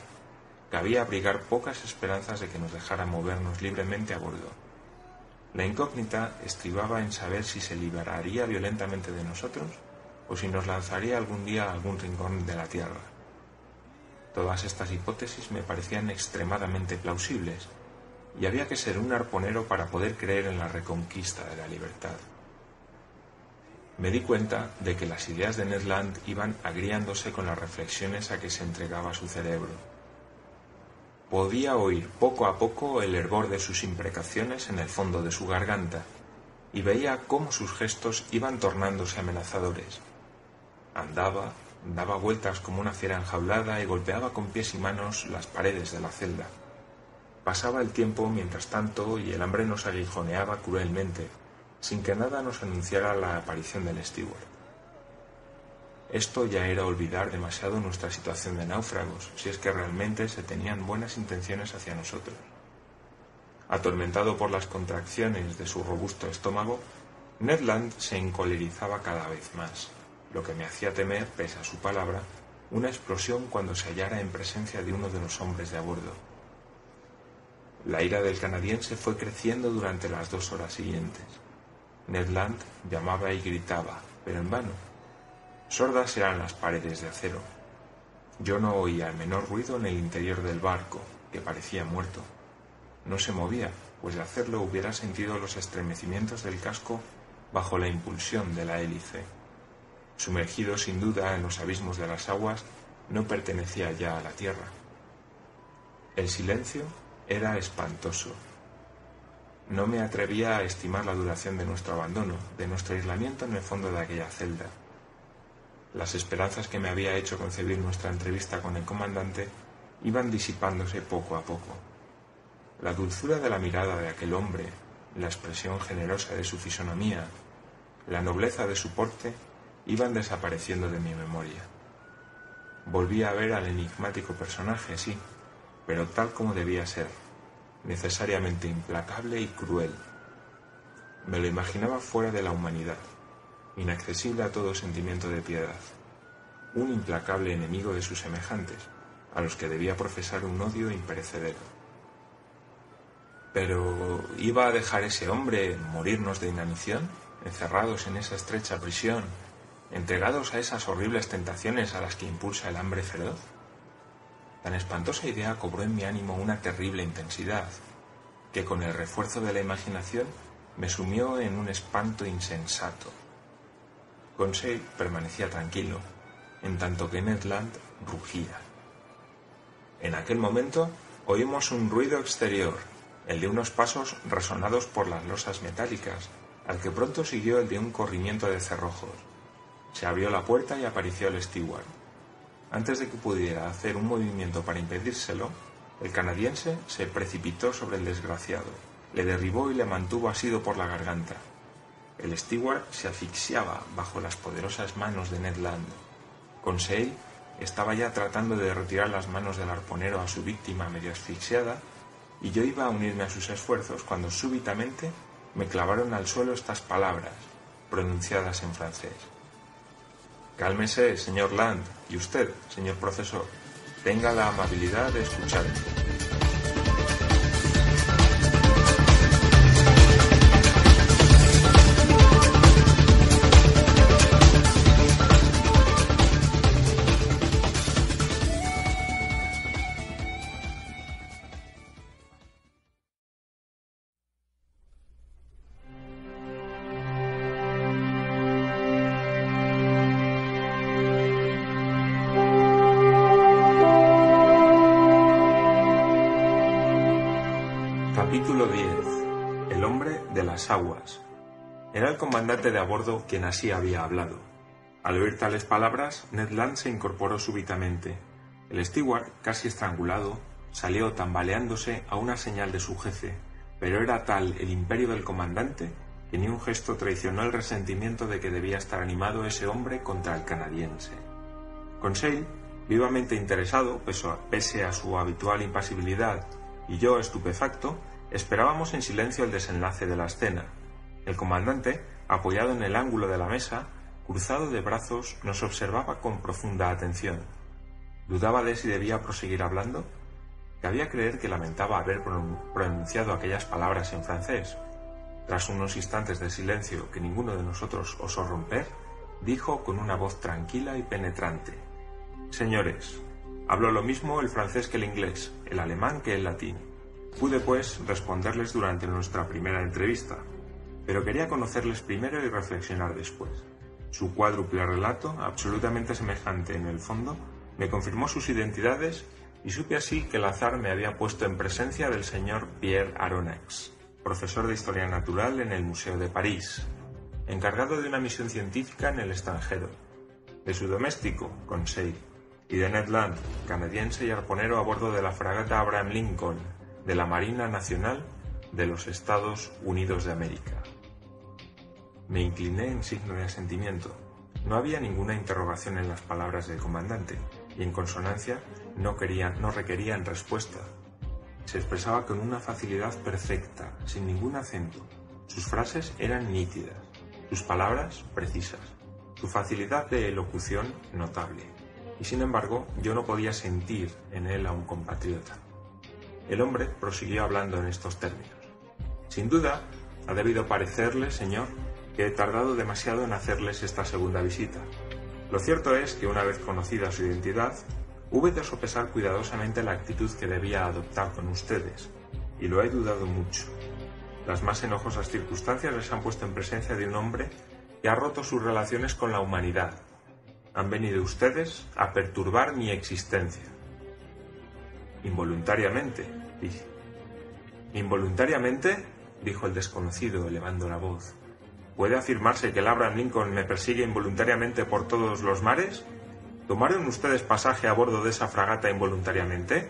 cabía abrigar pocas esperanzas de que nos dejara movernos libremente a bordo. La incógnita estribaba en saber si se liberaría violentamente de nosotros o si nos lanzaría algún día a algún rincón de la tierra. Todas estas hipótesis me parecían extremadamente plausibles, y había que ser un arponero para poder creer en la reconquista de la libertad. Me di cuenta de que las ideas de Ned Land iban agriándose con las reflexiones a que se entregaba su cerebro. Podía oír poco a poco el hervor de sus imprecaciones en el fondo de su garganta, y veía cómo sus gestos iban tornándose amenazadores. Andaba, daba vueltas como una fiera enjaulada y golpeaba con pies y manos las paredes de la celda. Pasaba el tiempo mientras tanto y el hambre nos aguijoneaba cruelmente, sin que nada nos anunciara la aparición del steward. Esto ya era olvidar demasiado nuestra situación de náufragos, si es que realmente se tenían buenas intenciones hacia nosotros. Atormentado por las contracciones de su robusto estómago, Ned Land se encolerizaba cada vez más, lo que me hacía temer, pese a su palabra, una explosión cuando se hallara en presencia de uno de los hombres de a bordo. La ira del canadiense fue creciendo durante las 2 horas siguientes. Ned Land llamaba y gritaba, pero en vano. Sordas eran las paredes de acero. Yo no oía el menor ruido en el interior del barco, que parecía muerto. No se movía, pues de hacerlo hubiera sentido los estremecimientos del casco bajo la impulsión de la hélice. Sumergido sin duda en los abismos de las aguas, no pertenecía ya a la tierra. El silencio era espantoso. No me atrevía a estimar la duración de nuestro abandono, de nuestro aislamiento en el fondo de aquella celda. Las esperanzas que me había hecho concebir nuestra entrevista con el comandante iban disipándose poco a poco. La dulzura de la mirada de aquel hombre, la expresión generosa de su fisonomía, la nobleza de su porte, iban desapareciendo de mi memoria. Volví a ver al enigmático personaje, sí, pero tal como debía ser, necesariamente implacable y cruel. Me lo imaginaba fuera de la humanidad, inaccesible a todo sentimiento de piedad, un implacable enemigo de sus semejantes, a los que debía profesar un odio imperecedero. Pero ¿iba a dejar ese hombre morirnos de inanición, encerrados en esa estrecha prisión, entregados a esas horribles tentaciones a las que impulsa el hambre feroz? Tan espantosa idea cobró en mi ánimo una terrible intensidad, que con el refuerzo de la imaginación me sumió en un espanto insensato. Conseil permanecía tranquilo, en tanto que Ned Land rugía. En aquel momento oímos un ruido exterior, el de unos pasos resonados por las losas metálicas, al que pronto siguió el de un corrimiento de cerrojos. Se abrió la puerta y apareció el steward. Antes de que pudiera hacer un movimiento para impedírselo, el canadiense se precipitó sobre el desgraciado, le derribó y le mantuvo asido por la garganta. El steward se asfixiaba bajo las poderosas manos de Ned Land. Conseil estaba ya tratando de retirar las manos del arponero a su víctima medio asfixiada, y yo iba a unirme a sus esfuerzos cuando súbitamente me clavaron al suelo estas palabras, pronunciadas en francés. Cálmese, señor Land, y usted, señor profesor, tenga la amabilidad de escucharme. Capítulo 10. El hombre de las aguas. Era el comandante de a bordo quien así había hablado. Al oír tales palabras, Ned Land se incorporó súbitamente. El steward, casi estrangulado, salió tambaleándose a una señal de su jefe, pero era tal el imperio del comandante que ni un gesto traicionó el resentimiento de que debía estar animado ese hombre contra el canadiense. Conseil, vivamente interesado, pese a su habitual impasibilidad, y yo, estupefacto, esperábamos en silencio el desenlace de la escena. El comandante, apoyado en el ángulo de la mesa, cruzado de brazos, nos observaba con profunda atención. Dudaba de si debía proseguir hablando. Cabía creer que lamentaba haber pronunciado aquellas palabras en francés. Tras unos instantes de silencio que ninguno de nosotros osó romper, dijo con una voz tranquila y penetrante: «Señores, hablo lo mismo el francés que el inglés, el alemán que el latín. Pude, pues, responderles durante nuestra primera entrevista, pero quería conocerles primero y reflexionar después. Su cuádruple relato, absolutamente semejante en el fondo, me confirmó sus identidades y supe así que el azar me había puesto en presencia del señor Pierre Aronnax, profesor de Historia Natural en el Museo de París, encargado de una misión científica en el extranjero, de su doméstico, Conseil, y de Ned Land, canadiense y arponero a bordo de la fragata Abraham Lincoln, de la Marina Nacional de los Estados Unidos de América». Me incliné en signo de asentimiento. No había ninguna interrogación en las palabras del comandante, y en consonancia no requerían respuesta. Se expresaba con una facilidad perfecta, sin ningún acento. Sus frases eran nítidas, sus palabras precisas, su facilidad de elocución notable. Y sin embargo, yo no podía sentir en él a un compatriota. El hombre prosiguió hablando en estos términos: «Sin duda, ha debido parecerle, señor, que he tardado demasiado en hacerles esta segunda visita. Lo cierto es que una vez conocida su identidad, hube de sopesar cuidadosamente la actitud que debía adoptar con ustedes, y lo he dudado mucho. Las más enojosas circunstancias les han puesto en presencia de un hombre que ha roto sus relaciones con la humanidad. Han venido ustedes a perturbar mi existencia». «Involuntariamente», dije. «¿Involuntariamente?», dijo el desconocido, elevando la voz. «¿Puede afirmarse que el Abraham Lincoln me persigue involuntariamente por todos los mares? ¿Tomaron ustedes pasaje a bordo de esa fragata involuntariamente?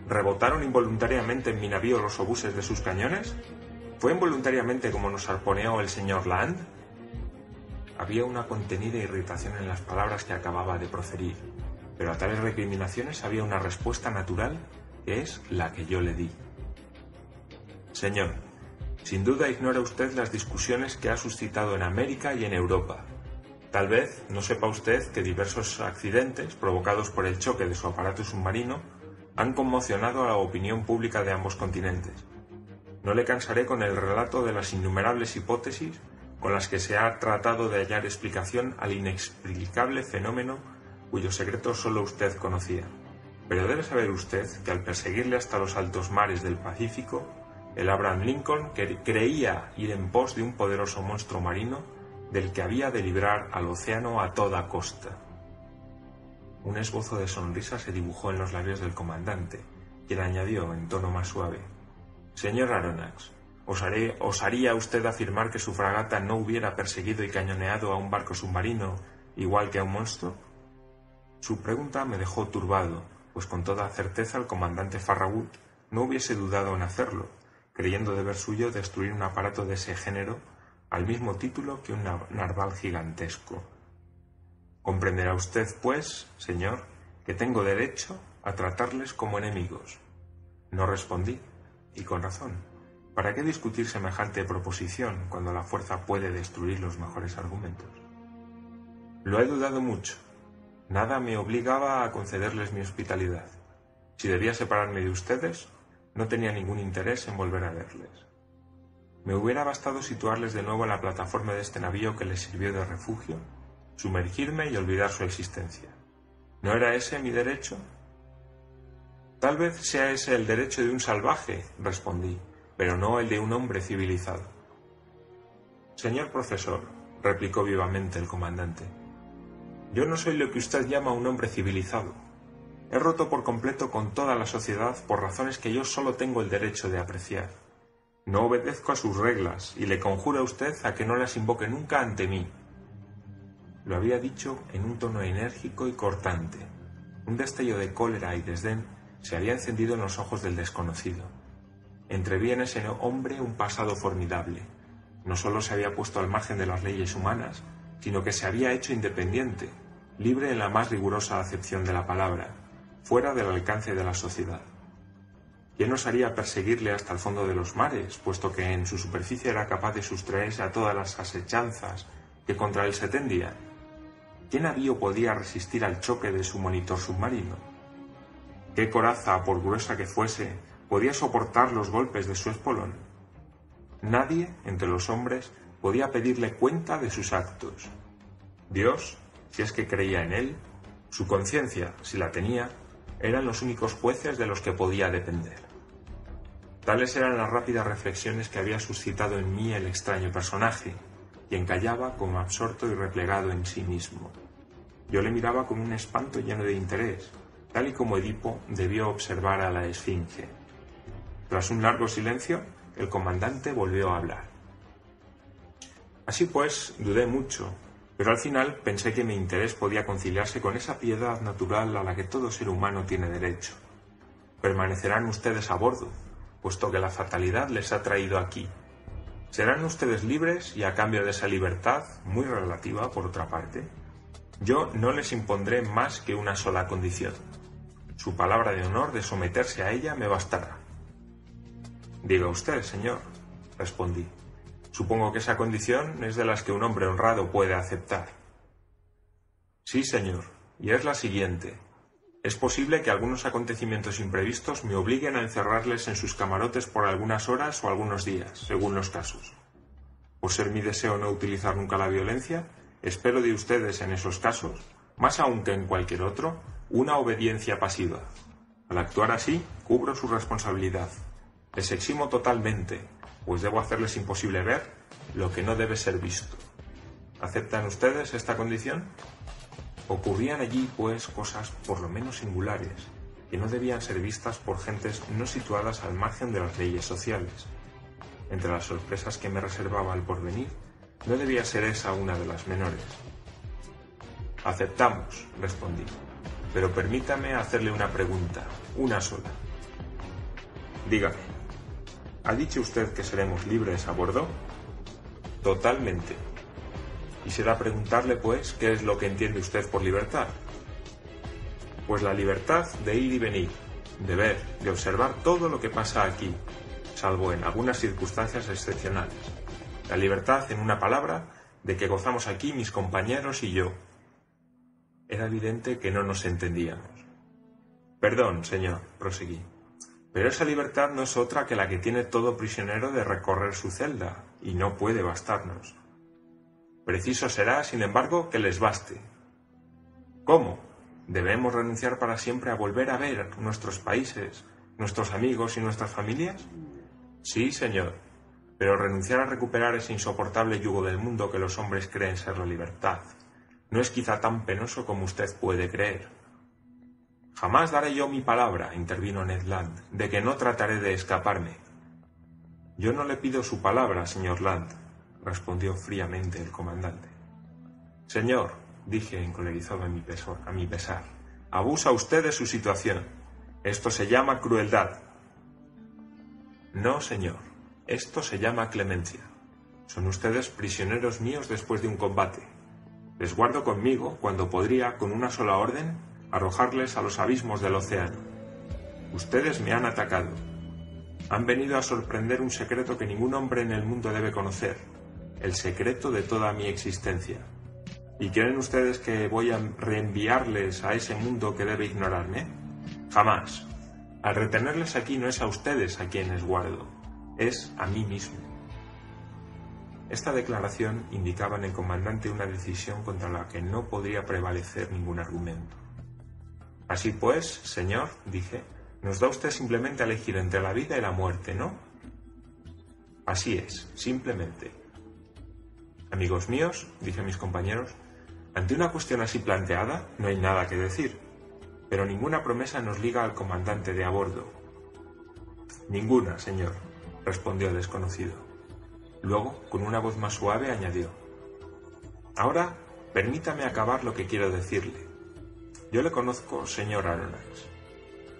¿Rebotaron involuntariamente en mi navío los obuses de sus cañones? ¿Fue involuntariamente como nos arponeó el señor Land?». Había una contenida irritación en las palabras que acababa de proferir, pero a tales recriminaciones había una respuesta natural, que es la que yo le di. «Señor, sin duda ignora usted las discusiones que ha suscitado en América y en Europa. Tal vez no sepa usted que diversos accidentes provocados por el choque de su aparato submarino han conmocionado a la opinión pública de ambos continentes. No le cansaré con el relato de las innumerables hipótesis con las que se ha tratado de hallar explicación al inexplicable fenómeno cuyo secreto solo usted conocía. Pero debe saber usted que al perseguirle hasta los altos mares del Pacífico, el Abraham Lincoln creía ir en pos de un poderoso monstruo marino del que había de librar al océano a toda costa». Un esbozo de sonrisa se dibujó en los labios del comandante, quien añadió en tono más suave: «Señor Aronnax, ¿osaría usted afirmar que su fragata no hubiera perseguido y cañoneado a un barco submarino igual que a un monstruo?». Su pregunta me dejó turbado, pues con toda certeza el comandante Farragut no hubiese dudado en hacerlo, creyendo deber suyo destruir un aparato de ese género al mismo título que un narval gigantesco. «Comprenderá usted, pues, señor, que tengo derecho a tratarles como enemigos». No respondí, y con razón. ¿Para qué discutir semejante proposición cuando la fuerza puede destruir los mejores argumentos? «Lo he dudado mucho. Nada me obligaba a concederles mi hospitalidad. Si debía separarme de ustedes, no tenía ningún interés en volver a verles. Me hubiera bastado situarles de nuevo en la plataforma de este navío que les sirvió de refugio, sumergirme y olvidar su existencia. ¿No era ese mi derecho?». «Tal vez sea ese el derecho de un salvaje», respondí, «pero no el de un hombre civilizado». «Señor profesor», replicó vivamente el comandante, «yo no soy lo que usted llama un hombre civilizado. He roto por completo con toda la sociedad por razones que yo solo tengo el derecho de apreciar. No obedezco a sus reglas y le conjuro a usted a que no las invoque nunca ante mí. Lo había dicho en un tono enérgico y cortante. Un destello de cólera y desdén se había encendido en los ojos del desconocido. Entreví en ese hombre un pasado formidable. No solo se había puesto al margen de las leyes humanas, sino que se había hecho independiente, libre en la más rigurosa acepción de la palabra, fuera del alcance de la sociedad. ¿Quién osaría perseguirle hasta el fondo de los mares, puesto que en su superficie era capaz de sustraerse a todas las asechanzas que contra él se tendían? ¿Qué navío podía resistir al choque de su monitor submarino? ¿Qué coraza, por gruesa que fuese, podía soportar los golpes de su espolón? Nadie entre los hombres podía pedirle cuenta de sus actos. Dios, si es que creía en él, su conciencia, si la tenía, eran los únicos jueces de los que podía depender. Tales eran las rápidas reflexiones que había suscitado en mí el extraño personaje, quien callaba como absorto y replegado en sí mismo. Yo le miraba con un espanto lleno de interés, tal y como Edipo debió observar a la esfinge. Tras un largo silencio, el comandante volvió a hablar. Así pues, dudé mucho, pero al final pensé que mi interés podía conciliarse con esa piedad natural a la que todo ser humano tiene derecho. Permanecerán ustedes a bordo, puesto que la fatalidad les ha traído aquí. Serán ustedes libres y a cambio de esa libertad, muy relativa por otra parte, yo no les impondré más que una sola condición. Su palabra de honor de someterse a ella me bastará. Diga usted, señor, respondí. Supongo que esa condición es de las que un hombre honrado puede aceptar. Sí, señor, y es la siguiente. Es posible que algunos acontecimientos imprevistos me obliguen a encerrarles en sus camarotes por algunas horas o algunos días, según los casos. Por ser mi deseo no utilizar nunca la violencia, espero de ustedes en esos casos, más aún que en cualquier otro, una obediencia pasiva. Al actuar así, cubro su responsabilidad. Les eximo totalmente, pues debo hacerles imposible ver lo que no debe ser visto. ¿Aceptan ustedes esta condición? Ocurrían allí, pues, cosas por lo menos singulares, que no debían ser vistas por gentes no situadas al margen de las leyes sociales. Entre las sorpresas que me reservaba el porvenir, no debía ser esa una de las menores. Aceptamos, respondí, pero permítame hacerle una pregunta, una sola. Dígame, ¿ha dicho usted que seremos libres a bordo? Totalmente. Quisiera preguntarle, pues, ¿qué es lo que entiende usted por libertad? Pues la libertad de ir y venir, de ver, de observar todo lo que pasa aquí, salvo en algunas circunstancias excepcionales. La libertad, en una palabra, de que gozamos aquí mis compañeros y yo. Era evidente que no nos entendíamos. Perdón, señor, proseguí, pero esa libertad no es otra que la que tiene todo prisionero de recorrer su celda, y no puede bastarnos. Preciso será, sin embargo, que les baste. ¿Cómo? ¿Debemos renunciar para siempre a volver a ver nuestros países, nuestros amigos y nuestras familias? Sí, señor, pero renunciar a recuperar ese insoportable yugo del mundo que los hombres creen ser la libertad no es quizá tan penoso como usted puede creer. Jamás daré yo mi palabra, intervino Ned Land, de que no trataré de escaparme. Yo no le pido su palabra, señor Land, respondió fríamente el comandante. Señor, dije encolerizado a mi pesar, abusa usted de su situación. Esto se llama crueldad. No, señor, esto se llama clemencia. Son ustedes prisioneros míos después de un combate. Les guardo conmigo cuando podría, con una sola orden, arrojarles a los abismos del océano. Ustedes me han atacado. Han venido a sorprender un secreto que ningún hombre en el mundo debe conocer, el secreto de toda mi existencia. ¿Y creen ustedes que voy a reenviarles a ese mundo que debe ignorarme? Jamás. Al retenerles aquí no es a ustedes a quienes guardo, es a mí mismo. Esta declaración indicaba en el comandante una decisión contra la que no podría prevalecer ningún argumento. Así pues, señor, dije, nos da usted simplemente a elegir entre la vida y la muerte, ¿no? Así es, simplemente. Amigos míos, dije a mis compañeros, ante una cuestión así planteada no hay nada que decir, pero ninguna promesa nos liga al comandante de a bordo. Ninguna, señor. respondió el desconocido. Luego, con una voz más suave, añadió: ahora, permítame acabar lo que quiero decirle. Yo le conozco, señor Aronnax.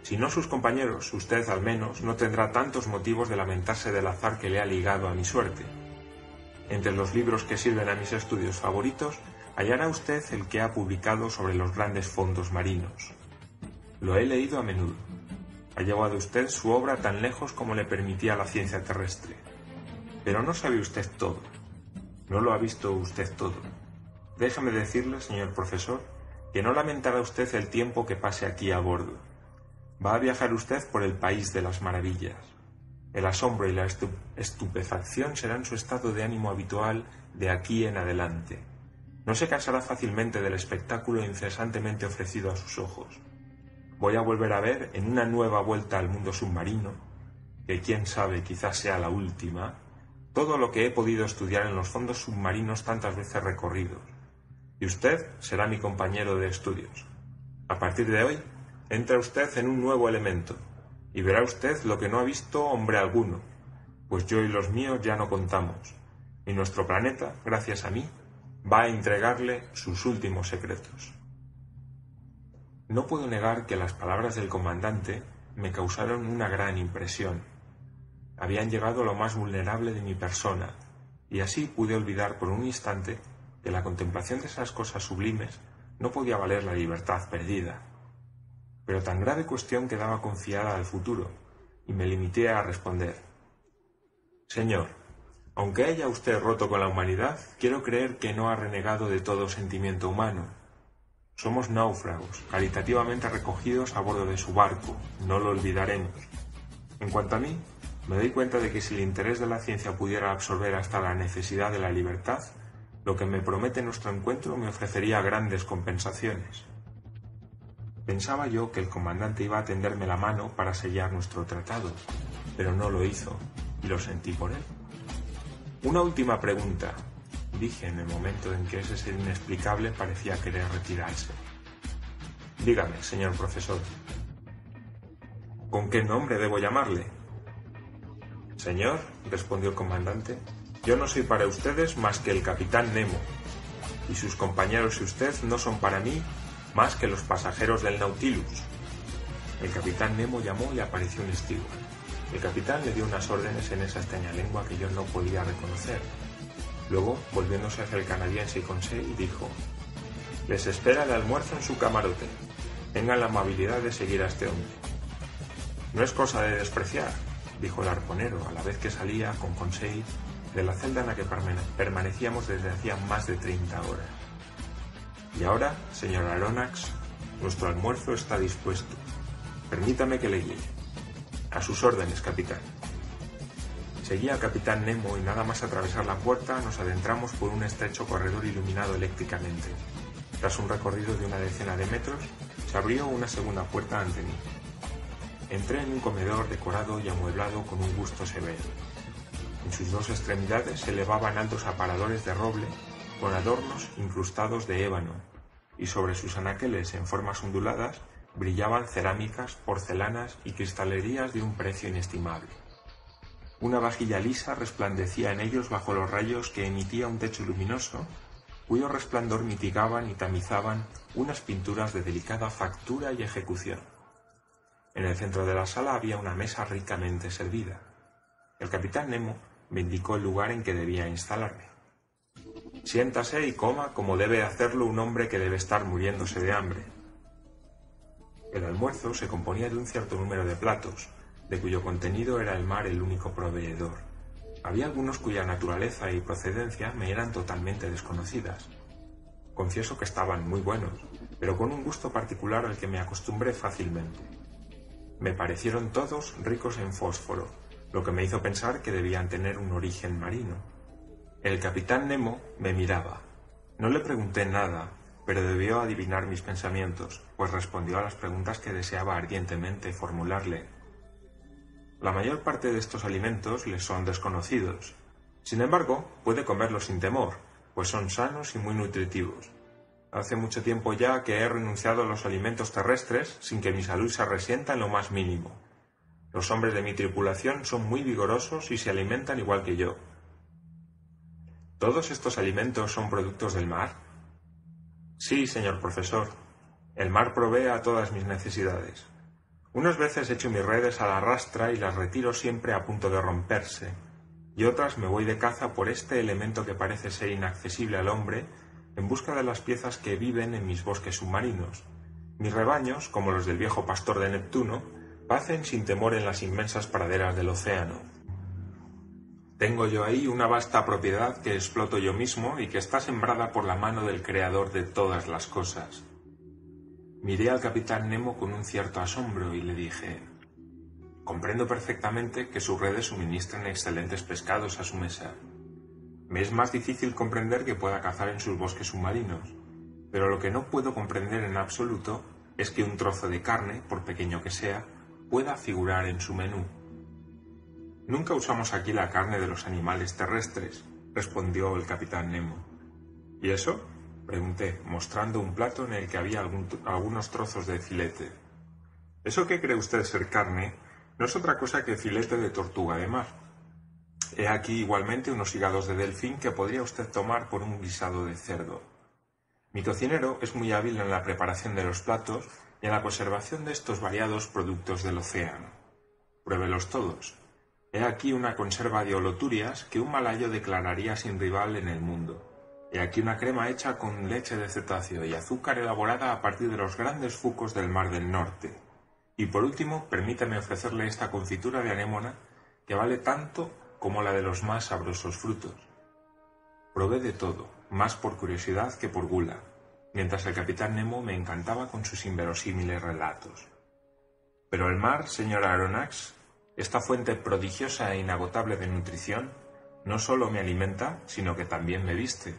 Si no sus compañeros, usted al menos no tendrá tantos motivos de lamentarse del azar que le ha ligado a mi suerte. Entre los libros que sirven a mis estudios favoritos, hallará usted el que ha publicado sobre los grandes fondos marinos. Lo he leído a menudo. Ha llevado usted su obra tan lejos como le permitía la ciencia terrestre. Pero no sabe usted todo. No lo ha visto usted todo. Déjeme decirle, señor profesor, que no lamentará usted el tiempo que pase aquí a bordo. Va a viajar usted por el país de las maravillas. El asombro y la estupefacción serán su estado de ánimo habitual de aquí en adelante. No se cansará fácilmente del espectáculo incesantemente ofrecido a sus ojos. Voy a volver a ver en una nueva vuelta al mundo submarino, que quién sabe quizás sea la última, todo lo que he podido estudiar en los fondos submarinos tantas veces recorridos. Y usted será mi compañero de estudios. A partir de hoy, entra usted en un nuevo elemento, y verá usted lo que no ha visto hombre alguno, pues yo y los míos ya no contamos, y nuestro planeta, gracias a mí, va a entregarle sus últimos secretos. No puedo negar que las palabras del comandante me causaron una gran impresión. Habían llegado a lo más vulnerable de mi persona, y así pude olvidar por un instante que la contemplación de esas cosas sublimes no podía valer la libertad perdida. Pero tan grave cuestión quedaba confiada al futuro, y me limité a responder: señor, aunque haya usted roto con la humanidad, quiero creer que no ha renegado de todo sentimiento humano. Somos náufragos, caritativamente recogidos a bordo de su barco, no lo olvidaremos. En cuanto a mí, me doy cuenta de que si el interés de la ciencia pudiera absorber hasta la necesidad de la libertad, lo que me promete nuestro encuentro me ofrecería grandes compensaciones. Pensaba yo que el comandante iba a tenderme la mano para sellar nuestro tratado, pero no lo hizo, y lo sentí por él. Una última pregunta, dije en el momento en que ese ser inexplicable parecía querer retirarse. Dígame, señor profesor. ¿Con qué nombre debo llamarle? Señor, respondió el comandante, yo no soy para ustedes más que el capitán Nemo, y sus compañeros y usted no son para mí más que los pasajeros del Nautilus. El capitán Nemo llamó y apareció un steward. El capitán le dio unas órdenes en esa extraña lengua que yo no podía reconocer. Luego, volviéndose hacia el canadiense y Conseil, dijo: les espera el almuerzo en su camarote. Tengan la amabilidad de seguir a este hombre. No es cosa de despreciar, dijo el arponero a la vez que salía con Conseil de la celda en la que permanecíamos desde hacía más de 30 horas. Y ahora, señor Aronnax, nuestro almuerzo está dispuesto. Permítame que le guíe. A sus órdenes, capitán. Seguí al capitán Nemo y nada más atravesar la puerta nos adentramos por un estrecho corredor iluminado eléctricamente. Tras un recorrido de una decena de metros, se abrió una segunda puerta ante mí. Entré en un comedor decorado y amueblado con un gusto severo. En sus dos extremidades se elevaban altos aparadores de roble con adornos incrustados de ébano, y sobre sus anaqueles en formas onduladas brillaban cerámicas, porcelanas y cristalerías de un precio inestimable. Una vajilla lisa resplandecía en ellos bajo los rayos que emitía un techo luminoso, cuyo resplandor mitigaban y tamizaban unas pinturas de delicada factura y ejecución. En el centro de la sala había una mesa ricamente servida. El capitán Nemo me indicó el lugar en que debía instalarme. Siéntase y coma como debe hacerlo un hombre que debe estar muriéndose de hambre. El almuerzo se componía de un cierto número de platos, de cuyo contenido era el mar el único proveedor. Había algunos cuya naturaleza y procedencia me eran totalmente desconocidas. Confieso que estaban muy buenos, pero con un gusto particular al que me acostumbré fácilmente. Me parecieron todos ricos en fósforo, lo que me hizo pensar que debían tener un origen marino. El capitán Nemo me miraba. No le pregunté nada, pero debió adivinar mis pensamientos, pues respondió a las preguntas que deseaba ardientemente formularle. La mayor parte de estos alimentos le son desconocidos. Sin embargo, puede comerlos sin temor, pues son sanos y muy nutritivos. Hace mucho tiempo ya que he renunciado a los alimentos terrestres sin que mi salud se resienta en lo más mínimo. Los hombres de mi tripulación son muy vigorosos y se alimentan igual que yo. ¿Todos estos alimentos son productos del mar? Sí, señor profesor. El mar provee a todas mis necesidades. Unas veces echo mis redes a la rastra y las retiro siempre a punto de romperse, y otras me voy de caza por este elemento que parece ser inaccesible al hombre, en busca de las piezas que viven en mis bosques submarinos. Mis rebaños, como los del viejo pastor de Neptuno, pacen sin temor en las inmensas praderas del océano. Tengo yo ahí una vasta propiedad que exploto yo mismo y que está sembrada por la mano del creador de todas las cosas. Miré al capitán Nemo con un cierto asombro y le dije: comprendo perfectamente que sus redes suministran excelentes pescados a su mesa. Me es más difícil comprender que pueda cazar en sus bosques submarinos, pero lo que no puedo comprender en absoluto es que un trozo de carne, por pequeño que sea, pueda figurar en su menú. Nunca usamos aquí la carne de los animales terrestres, respondió el capitán Nemo. ¿Y eso?, pregunté, mostrando un plato en el que había algunos trozos de filete. Eso que cree usted ser carne no es otra cosa que filete de tortuga de mar. He aquí igualmente unos hígados de delfín que podría usted tomar por un guisado de cerdo. Mi cocinero es muy hábil en la preparación de los platos y en la conservación de estos variados productos del océano. Pruébelos todos. He aquí una conserva de oloturias que un malayo declararía sin rival en el mundo. He aquí una crema hecha con leche de cetáceo y azúcar elaborada a partir de los grandes fucos del Mar del Norte. Y por último, permítame ofrecerle esta confitura de anémona que vale tanto como la de los más sabrosos frutos. Probé de todo, más por curiosidad que por gula, mientras el capitán Nemo me encantaba con sus inverosímiles relatos. Pero el mar, señora Aronnax, esta fuente prodigiosa e inagotable de nutrición, no solo me alimenta, sino que también me viste.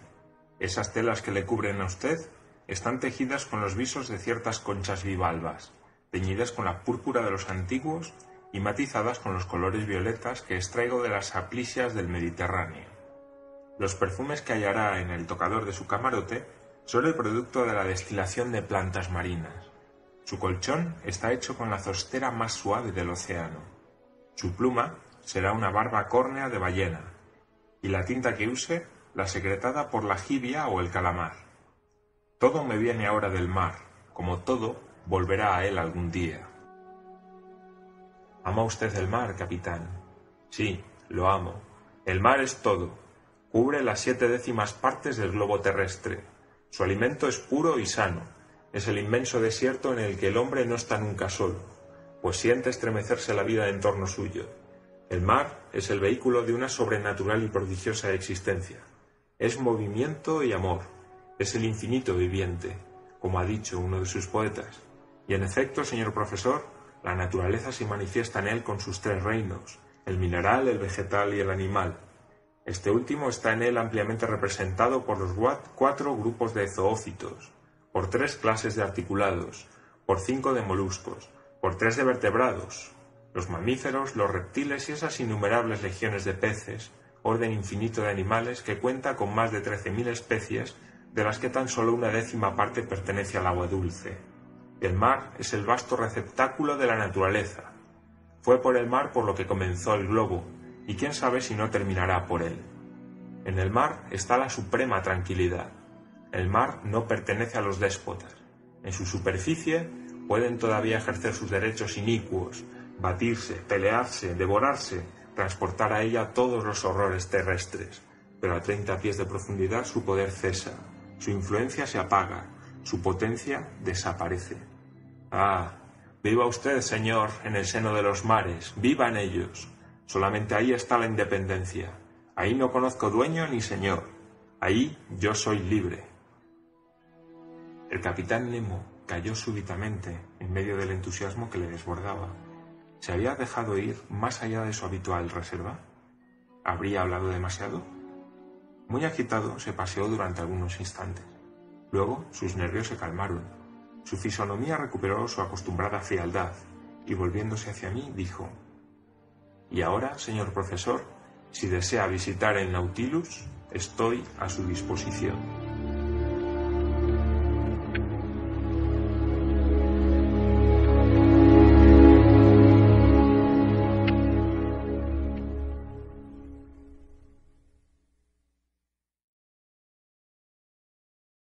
Esas telas que le cubren a usted están tejidas con los visos de ciertas conchas bivalvas, teñidas con la púrpura de los antiguos y matizadas con los colores violetas que extraigo de las aplisias del Mediterráneo. Los perfumes que hallará en el tocador de su camarote son el producto de la destilación de plantas marinas. Su colchón está hecho con la zostera más suave del océano. Su pluma será una barba córnea de ballena, y la tinta que use la secretada por la jibia o el calamar. Todo me viene ahora del mar, como todo volverá a él algún día. ¿Ama usted el mar, capitán? Sí, lo amo. El mar es todo. Cubre las 7/10 partes del globo terrestre. Su alimento es puro y sano. Es el inmenso desierto en el que el hombre no está nunca solo, pues siente estremecerse la vida en torno suyo. El mar es el vehículo de una sobrenatural y prodigiosa existencia. Es movimiento y amor. Es el infinito viviente, como ha dicho uno de sus poetas. Y en efecto, señor profesor, la naturaleza se manifiesta en él con sus 3 reinos, el mineral, el vegetal y el animal. Este último está en él ampliamente representado por los 4 grupos de zoófitos, por 3 clases de articulados, por 5 de moluscos, por 3 de vertebrados, los mamíferos, los reptiles y esas innumerables legiones de peces, orden infinito de animales que cuenta con más de 13.000 especies, de las que tan solo 1/10 parte pertenece al agua dulce. El mar es el vasto receptáculo de la naturaleza. Fue por el mar por lo que comenzó el globo, y quién sabe si no terminará por él. En el mar está la suprema tranquilidad. El mar no pertenece a los déspotas. En su superficie pueden todavía ejercer sus derechos inicuos, batirse, pelearse, devorarse, transportar a ella todos los horrores terrestres, pero a 30 pies de profundidad su poder cesa, su influencia se apaga, su potencia desaparece. ¡Ah! ¡Viva usted, señor, en el seno de los mares! ¡Viva en ellos! Solamente ahí está la independencia. Ahí no conozco dueño ni señor. Ahí yo soy libre. El capitán Nemo cayó súbitamente en medio del entusiasmo que le desbordaba. ¿Se había dejado ir más allá de su habitual reserva? ¿Habría hablado demasiado? Muy agitado, se paseó durante algunos instantes. Luego sus nervios se calmaron. Su fisonomía recuperó su acostumbrada frialdad y, volviéndose hacia mí, dijo: «Y ahora, señor profesor, si desea visitar el Nautilus, estoy a su disposición».